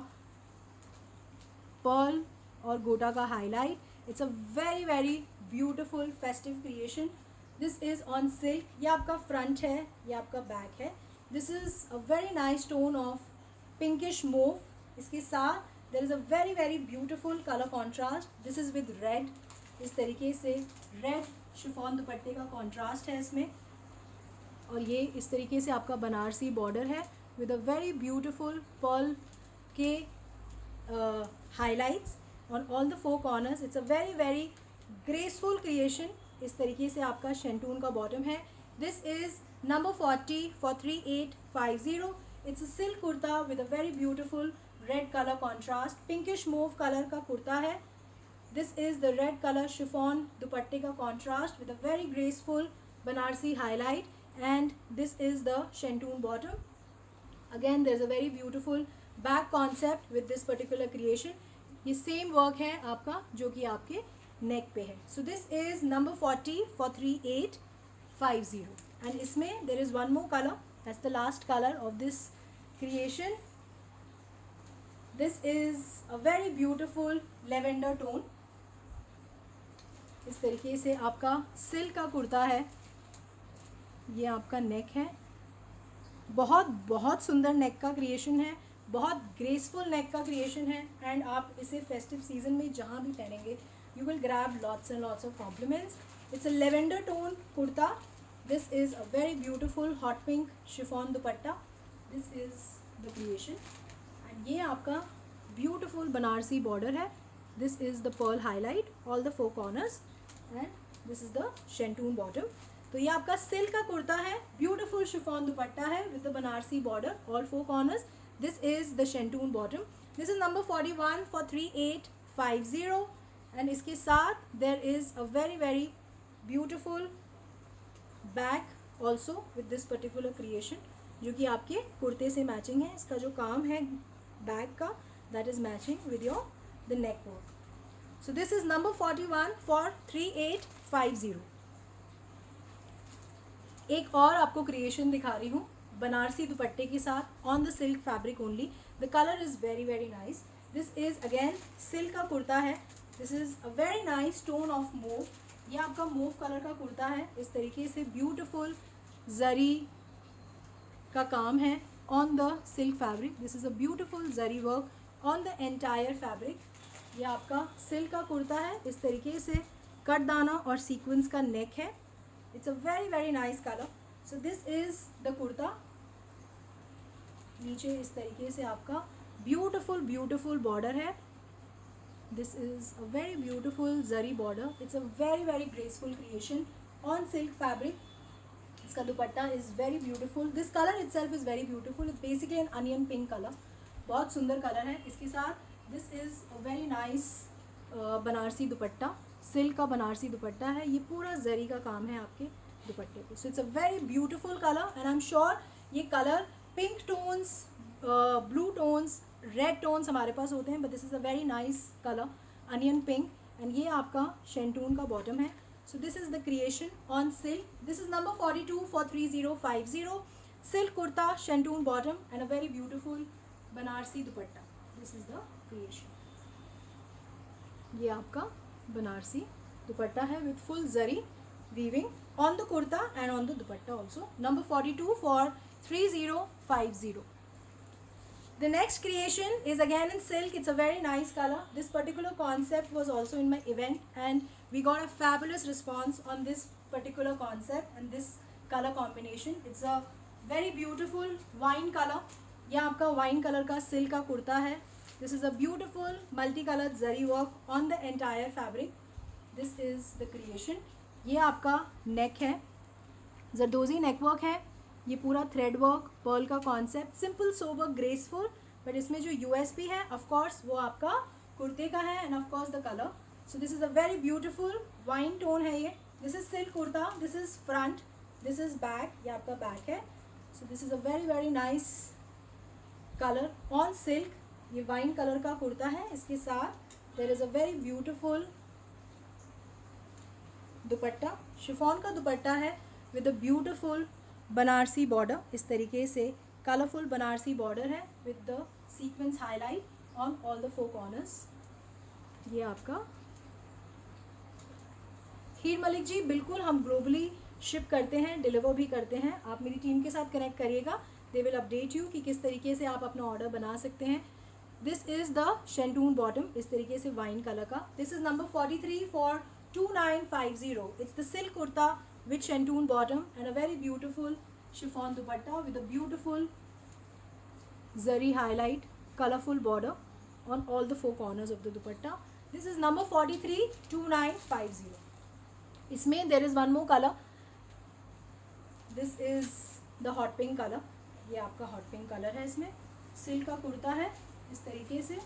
पर्ल और गोटा का highlight. It's a very very beautiful festive creation. This is on silk. ये आपका फ्रंट है, ये आपका बैक है। This is a very nice tone of pinkish mauve. इसके साथ there is a very very beautiful colour contrast. This is with red. इस तरीके से रेड शिफॉन दुपट्टे का कॉन्ट्रास्ट है इसमें। और ये इस तरीके से आपका बनारसी बॉर्डर है with a very beautiful pearl के highlights on all the 4 corners. It's a very very graceful creation. इस तरीके से आपका शेंटून का बॉटम है। This is number 40 for 3850. It's a silk kurta with a very beautiful red color contrast. Pinkish mauve color का कुर्ता है। This is the red color chiffon दुपट्टे का contrast with a very graceful Banarasi highlight. And this is the shantoon bottom. Again there's a very beautiful back concept with this particular creation. ये same work है आपका जो कि आपके neck पे है। So this is number 40 for 3850। And इसमें there is one more colour, that's the last colour of this creation. This is a very beautiful lavender tone. इस तरीके से आपका सिल्क का कुर्ता है। ये आपका नेक है। बहुत बहुत सुंदर नेक का क्रिएशन है, बहुत ग्रेसफुल नेक का क्रिएशन है। एंड आप इसे फेस्टिव सीजन में जहाँ भी पहनेंगे you will grab lots and lots of compliments. It's a lavender tone kurta. This is a very beautiful hot pink chiffon dupatta. This is the creation. And ये आपका ब्यूटिफुल बनारसी बॉर्डर है। This is the pearl highlight all the 4 corners and this is the शेंटून bottom. तो ये आपका silk का कुर्ता है, beautiful chiffon dupatta है with the Banarasi border all 4 corners. This is the shantoon bottom. This is number 41 for 3850. And इसके साथ there is a very very beautiful bag also with this particular creation जो कि आपके कुर्ते से मैचिंग है। इसका जो काम है बैग का that is matching with your the neck work. So this is number 41 for 3850. एक और आपको क्रिएशन दिखा रही हूँ बनारसी दुपट्टे के साथ on the silk fabric only. The colour is very very nice. This is again silk का कुर्ता है। This is a very nice tone of move. ये आपका मूव कलर का कुर्ता है। इस तरीके से ब्यूटिफुल जरी का काम है on the silk fabric. This is a beautiful zari work on the entire fabric. ये आपका सिल्क का कुर्ता है। इस तरीके से कट दाना और सीक्वेंस का नेक है। It's a very very nice colour. So this is the kurta. नीचे इस तरीके से आपका ब्यूटिफुल ब्यूटिफुल बॉर्डर है। This is a very beautiful zari border. It's a very very graceful creation on silk fabric. इसका dupatta is very beautiful. This colour itself is very beautiful. It's basically an onion pink colour. बहुत सुंदर colour है। इसके साथ this is a very nice Banarasi dupatta. Silk का बनारसी दुपट्टा है। ये पूरा जरी का काम है आपके दुपट्टे पे। So it's a very beautiful colour and I am sure ये colour pink tones, blue tones, red tones हमारे पास होते हैं, but this is a very nice colour onion pink. And ये आपका शेंटून का बॉटम है। So this is the creation on silk. This is number 42 for 3050। Silk kurta, शेंटून bottom and a very beautiful Banarasi dupatta. This is the creation. ये आपका बनारसी दुपट्टा है with full zari weaving on the kurta and on the dupatta also. Number 42 for 3050. The next creation is again in silk. It's a very nice color. This particular concept was also in my event and we got a fabulous response on this particular concept and this color combination. It's a very beautiful wine color. ये आपका wine color का silk का कुर्ता है. This is a beautiful multicolored zari work on the entire fabric. This is the creation. ये आपका neck है, जरदोजी नेक work है. ये पूरा थ्रेड वर्क, पर्ल का concept, simple sober graceful, but इसमें जो यूएसपी है ऑफ कोर्स वो आपका कुर्ते का है and of course the colour. So this is a very beautiful wine tone है ये. This is silk kurta, this is front, this is back, ये आपका बैक है. So this is a very very nice colour on silk. ये wine colour का कुर्ता है. इसके साथ there is a very beautiful dupatta, chiffon का दुपट्टा है with a beautiful Banarasi border. इस तरीके से कलरफुल बनारसी बॉर्डर है with the sequence highlight on all the 4 corners. ये आपका हीर मलिक जी, बिल्कुल हम ग्लोबली शिप करते हैं, डिलीवर भी करते हैं. आप मेरी टीम के साथ कनेक्ट करिएगा, दे विल अपडेट यू कि किस तरीके से आप अपना ऑर्डर बना सकते हैं. दिस इज़ द शेंटून बॉटम, इस तरीके से वाइन कलर का. This is number 43 for 2950. It's the silk kurta with shantoon bottom and a very beautiful chiffon dupatta with a beautiful zari highlight, colorful border on all the 4 corners of the dupatta. This is number 43 2950. इसमें there is one more color. This is the hot pink color. ये आपका hot pink color है. इसमें silk का कुर्ता है इस तरीके से.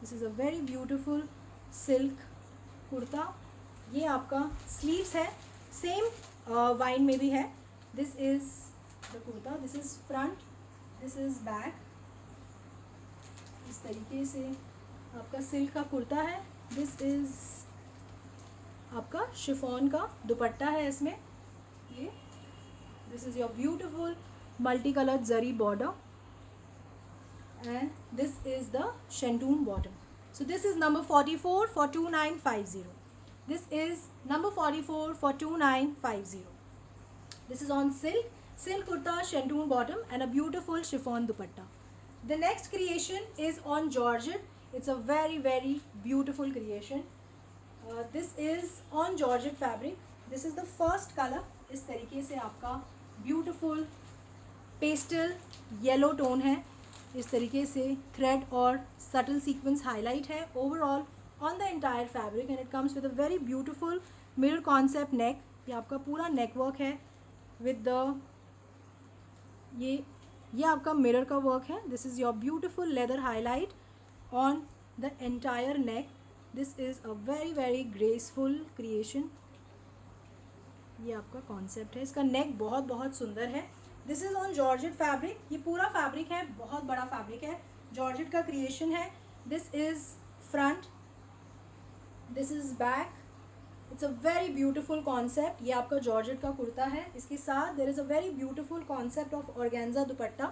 This is a very beautiful silk kurta. ये आपका स्लीव्स है, सेम वाइन में भी है. This is the kurta, this is front, this is back. इस तरीके से आपका सिल्क का कुर्ता है. दिस इज़ आपका शिफॉन का दुपट्टा है इसमें. ये this is your beautiful multi coloured zari border and this is the शेंटून bottom. So this is number 44 for 2950. This is number 44 for 2950. This is on silk kurta, shantoon bottom and a beautiful chiffon dupatta. The next creation is on georgette. It's a very very beautiful creation. This is on georgette fabric. This is the first color. इस तरीके से आपका beautiful pastel yellow tone है. इस तरीके से thread और subtle sequence highlight है. Overall on the entire fabric and it comes with a very beautiful mirror concept neck. ये आपका पूरा neck work है with the ये आपका mirror का work है. This is your beautiful leather highlight on the entire neck. This is a very very graceful creation. ये आपका concept है. इसका neck बहुत बहुत सुंदर है. This is on georgette fabric. ये पूरा fabric है, बहुत बड़ा fabric है. georgette का creation है. This is front, this is back. It's a very beautiful concept. ये आपका जॉर्जेट का कुर्ता है. इसके साथ there is a very beautiful concept of organza dupatta.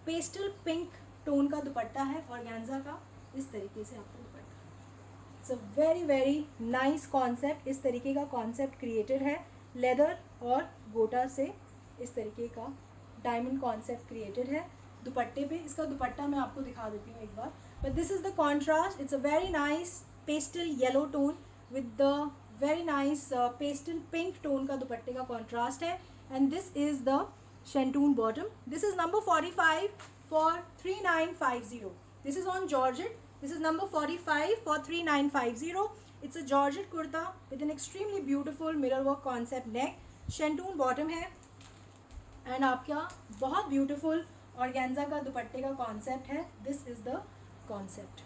Pastel pink tone का दुपट्टा है ऑर्गेन्जा का. इस तरीके से आपका दुपट्टा. It's a very very nice concept. इस तरीके का कॉन्सेप्ट क्रिएटेड है लेदर और गोटा से. इस तरीके का डायमंड कॉन्सेप्ट क्रिएटेड है दुपट्टे पे. इसका दुपट्टा मैं आपको दिखा देती हूँ एक बार. But this is the contrast. It's a very nice pastel yellow tone with the very nice pastel pink tone का दुपट्टे का कॉन्ट्रास्ट है. And this is the शेंटून bottom. This is number 45 for 3950. This is on georgette. This is number 45 for 3950. It's a georgette kurta with an extremely beautiful mirror work concept neck. Shantoon bottom है and आपका बहुत beautiful organza का दुपट्टे का concept है. This is the concept.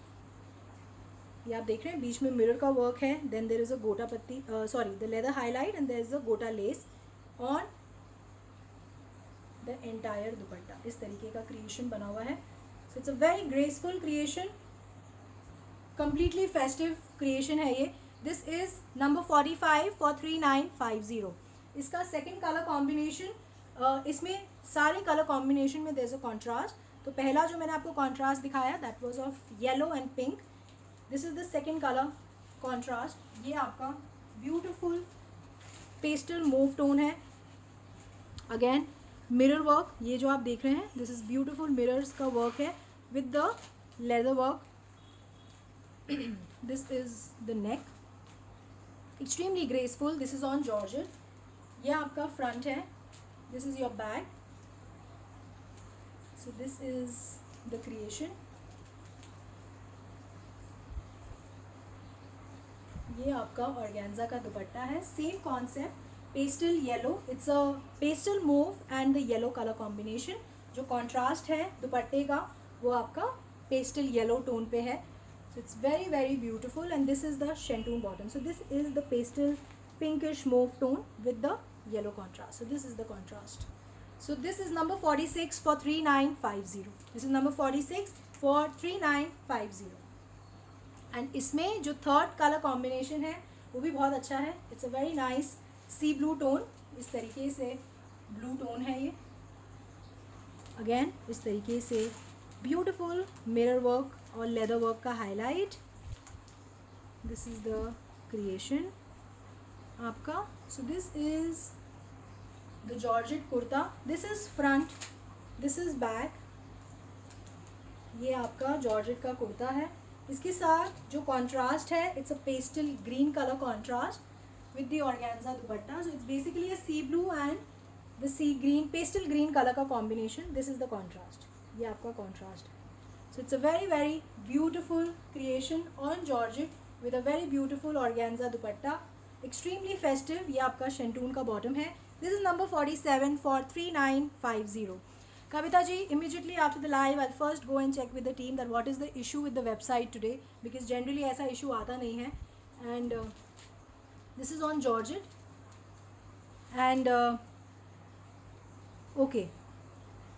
ये आप देख रहे हैं बीच में मिरर का वर्क है. Then there is a gota patti, sorry the leather highlight and there is a gota lace on the entire dupatta. इस तरीके का क्रिएशन बना हुआ है. So it's a very graceful creation, completely festive creation है ये. This is number 45 for 3950. इसका सेकेंड कलर कॉम्बिनेशन, इसमें सारे कलर कॉम्बिनेशन में देयर इज़ अ कॉन्ट्रास्ट. तो पहला जो मैंने आपको कॉन्ट्रास्ट दिखाया that was of yellow and pink. This is the second colour contrast. ये आपका ब्यूटिफुल पेस्टल मूव टोन है. अगेन मिरर वर्क, ये जो आप देख रहे हैं दिस इज ब्यूटिफुल मिरर्स का वर्क है with the leather work. This is the neck, extremely graceful. This is on georgette. ये आपका फ्रंट है. This is your back. So this is the creation. ये आपका ऑर्गेन्जा का दुपट्टा है. Same concept, pastel yellow. It's a pastel move and the yellow colour combination. जो contrast है दुपट्टे का वो आपका पेस्टल येलो टोन पे है. So it's very very beautiful and this is the शेंटून bottom. So this is the pastel pinkish move tone with the yellow contrast. So this is the contrast. So this is number 46 for 3950. This is number 46 for 3950. And इसमें जो third colour combination है वो भी बहुत अच्छा है. It's a very nice sea blue tone. इस तरीके से ब्लू टोन है ये. अगेन इस तरीके से ब्यूटिफुल मिरर वर्क और लेदर वर्क का highlight. This is the creation आपका. So this is the georgette kurta. This is front, this is back. ये आपका जॉर्जेट का कुर्ता है. इसके साथ जो कॉन्ट्रास्ट है it's a pastel green colour contrast with the organza dupatta. So it's basically a sea blue and the sea green, pastel green colour का combination. This is the contrast. ये आपका कॉन्ट्रास्ट है. So it's a very very beautiful creation on georgette with a very beautiful organza dupatta. Extremely festive. ये आपका शेंटून का bottom है. This is number 47 for 3950. Kavita ji, immediately after the live I'll first go and check with the team that what is the issue with the website today, because generally ऐसा issue आता नहीं है. And this is on Georgette. And okay,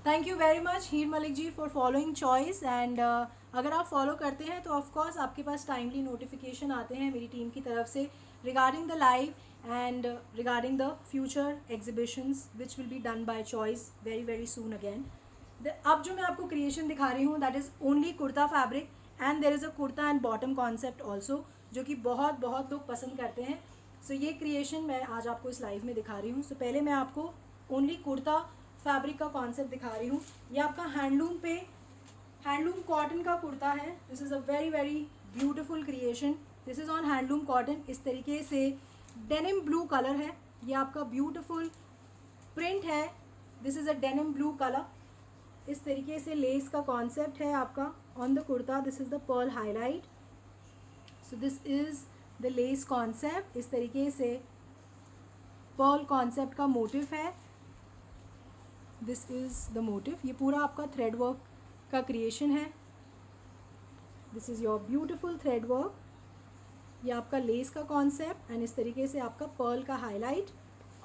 thank you very much Heer Malik ji for following choice. And अगर आप follow करते हैं तो of course आपके पास टाइमली नोटिफिकेशन आते हैं मेरी टीम की तरफ से regarding the live and regarding the future exhibitions which will be done by choice very very soon again. अब जो मैं आपको क्रिएशन दिखा रही हूँ that is only kurta fabric and there is a kurta and bottom concept also जो कि बहुत बहुत लोग पसंद करते हैं. सो ये क्रिएशन मैं आज आपको इस लाइव में दिखा रही हूँ. सो पहले मैं आपको ओनली कुर्ता फैब्रिक का कॉन्सेप्ट दिखा रही हूँ. ये आपका हैंडलूम पे हैंडलूम कॉटन का कुर्ता है. This is a very very beautiful creation. This is on handloom cotton. इस तरीके से डेनिम ब्लू कलर है. ये आपका ब्यूटिफुल प्रिंट है. This is a denim blue colour. इस तरीके से लेस का कॉन्सेप्ट है आपका on the kurta. This is the pearl highlight. So this is the lace concept. इस तरीके से पर्ल कॉन्सेप्ट का मोटिव है. This is the motif. ये पूरा आपका थ्रेड वर्क का क्रिएशन है. This is your beautiful thread work. ये आपका लेस का कॉन्सेप्ट एंड इस तरीके से आपका पर्ल का highlight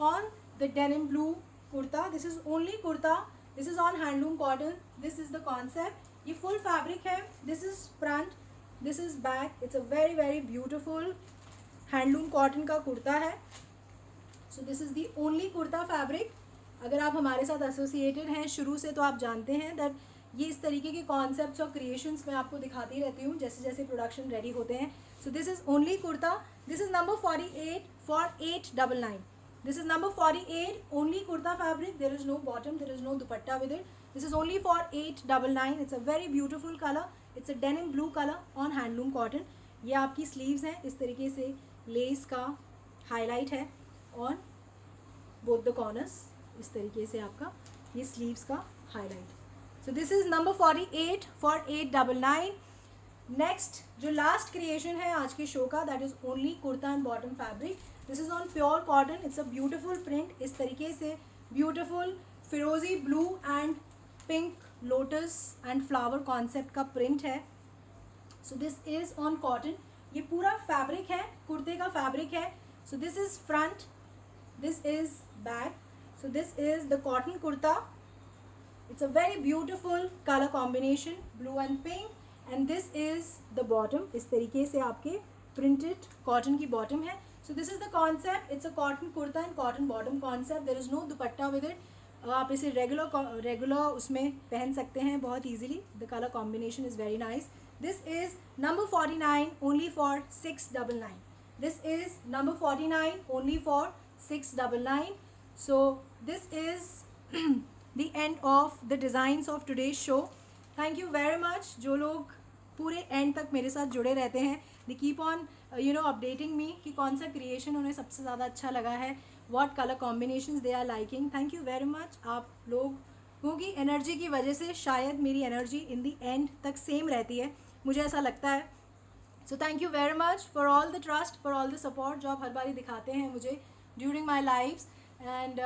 on the denim blue kurta. This is only kurta. This is on handloom cotton. This is the concept. ये फुल फैब्रिक है. This is front, this is back. It's a very very beautiful handloom cotton का कुर्ता है. So this is the only kurta fabric. अगर आप हमारे साथ associated हैं शुरू से तो आप जानते हैं दैट ये इस तरीके के कॉन्सेप्ट्स और क्रिएशंस मैं आपको दिखाती रहती हूँ जैसे जैसे प्रोडक्शन रेडी होते हैं. So this is only kurta. This is number 48 for 899. This is number 48 only kurta fabric. There is no bottom, there is no dupatta with it. This is only for 899. It's a very beautiful colour. It's a denim blue colour on handloom cotton. ये आपकी sleeves हैं. इस तरीके से lace का highlight है on both the corners. इस तरीके से आपका ये स्लीव्स का highlight. So this is number 48 for 899. Next जो लास्ट क्रिएशन है आज के शो का that is only kurta and bottom fabric. This is on pure cotton. It's a beautiful print. इस तरीके से ब्यूटिफुल फिरोजी blue and pink lotus and flower concept का प्रिंट है. So this is on cotton. ये पूरा फैब्रिक है, कुर्ते का फैब्रिक है. So this is front, this is back. So this is the cotton kurta. It's a very beautiful color combination, blue and pink. And this is the bottom. इस तरीके से आपके printed cotton की bottom है. So this is the concept. It's a cotton kurta and cotton bottom concept. There is no dupatta with it. आप इसे regular उसमें पहन सकते हैं बहुत easily. The colour combination is very nice. This is number 49 only for 699. This is number 49 only for 699. So this is the end of the designs of today's show. Thank you very much. जो लोग पूरे and तक मेरे साथ जुड़े रहते हैं, they keep on updating me कि कौन सा क्रिएशन उन्हें सबसे ज़्यादा अच्छा लगा है, what color combinations they are liking. Thank you very much. आप लोगों की एनर्जी की वजह से शायद मेरी एनर्जी इन दी एंड तक सेम रहती है, मुझे ऐसा लगता है. So thank you very much for all the trust, for all the support जो आप हर बारी दिखाते हैं मुझे during my lifes. And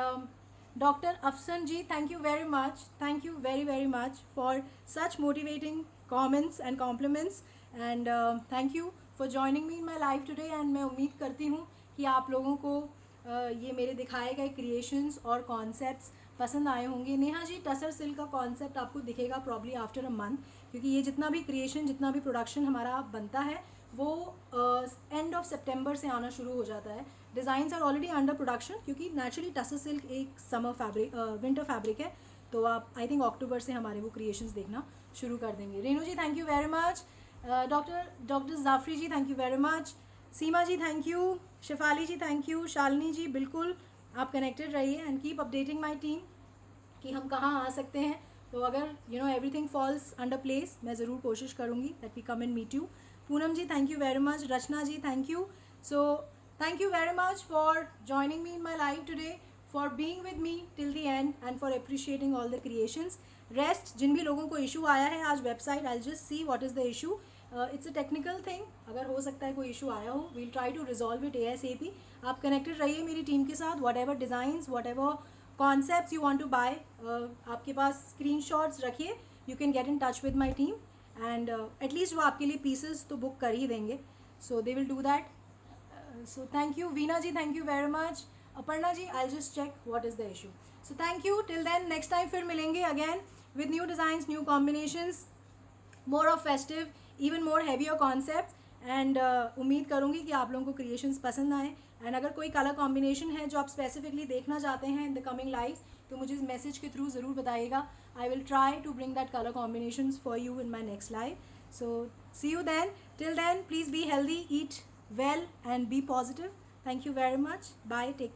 doctor Afsan ji, thank you very much, thank you very very much for such motivating comments and compliments. And thank you for joining me in my life today. And मैं उम्मीद करती हूँ कि आप लोगों को ये मेरे दिखाए गए क्रिएशंस और कॉन्सेप्ट्स पसंद आए होंगे. नेहा जी, टसर सिल्क का कॉन्सेप्ट आपको दिखेगा प्रॉब्ली आफ्टर अ मंथ, क्योंकि ये जितना भी क्रिएशन, जितना भी प्रोडक्शन हमारा बनता है वो एंड ऑफ सितंबर से आना शुरू हो जाता है. Designs are already under production, क्योंकि नेचुरली टसर सिल्क एक समर फैब्रिक, विंटर फैब्रिक है. तो आप आई थिंक अक्टूबर से हमारे वो क्रिएशंस देखना शुरू कर देंगे. Renu ji, thank you very much. Doctor Jafri ji, thank you very much. Seema ji, thank you. Shifali ji, thank you. Shalini ji, बिल्कुल आप कनेक्टेड रहिए and keep updating my team कि हम कहाँ आ सकते हैं. तो अगर एवरीथिंग फॉल्स अंडर प्लेस, मैं ज़रूर कोशिश करूँगी that we come and meet you. Poonam ji, thank you very much. Rachna ji, thank you. So thank you very much for joining me in my live today, for being with me till the end and for appreciating all the creations. Rest जिन भी लोगों को issue आया है आज website, I'll just see what is the issue. It's a technical thing. अगर हो सकता है कोई इशू आया हो, we'll try to resolve it ASAP. आप कनेक्टेड रहिए मेरी टीम के साथ. whatever designs, whatever concepts you want to buy, आपके पास screenshots रखिए. You can get in touch with my team and at least वो आपके लिए pieces तो book कर ही देंगे. So they will do that. So thank you. Veena ji, thank you very much. Aparna ji, I'll just check what is the issue. So thank you. Till then, next time फिर मिलेंगे again with new designs, new combinations, more of festive, even more heavier concepts. And उम्मीद करूँगी कि आप लोगों को creations पसंद आए. एंड अगर कोई कलर कॉम्बिनेशन है जो आप स्पेसिफिकली देखना चाहते हैं इन द कमिंग लाइव, तो मुझे इस मैसेज के थ्रू ज़रूर बताइएगा. I will try to bring that colour combinations for you in my next live. So see you then. Till then, please be healthy, eat well and be positive. Thank you very much. Bye. Take care.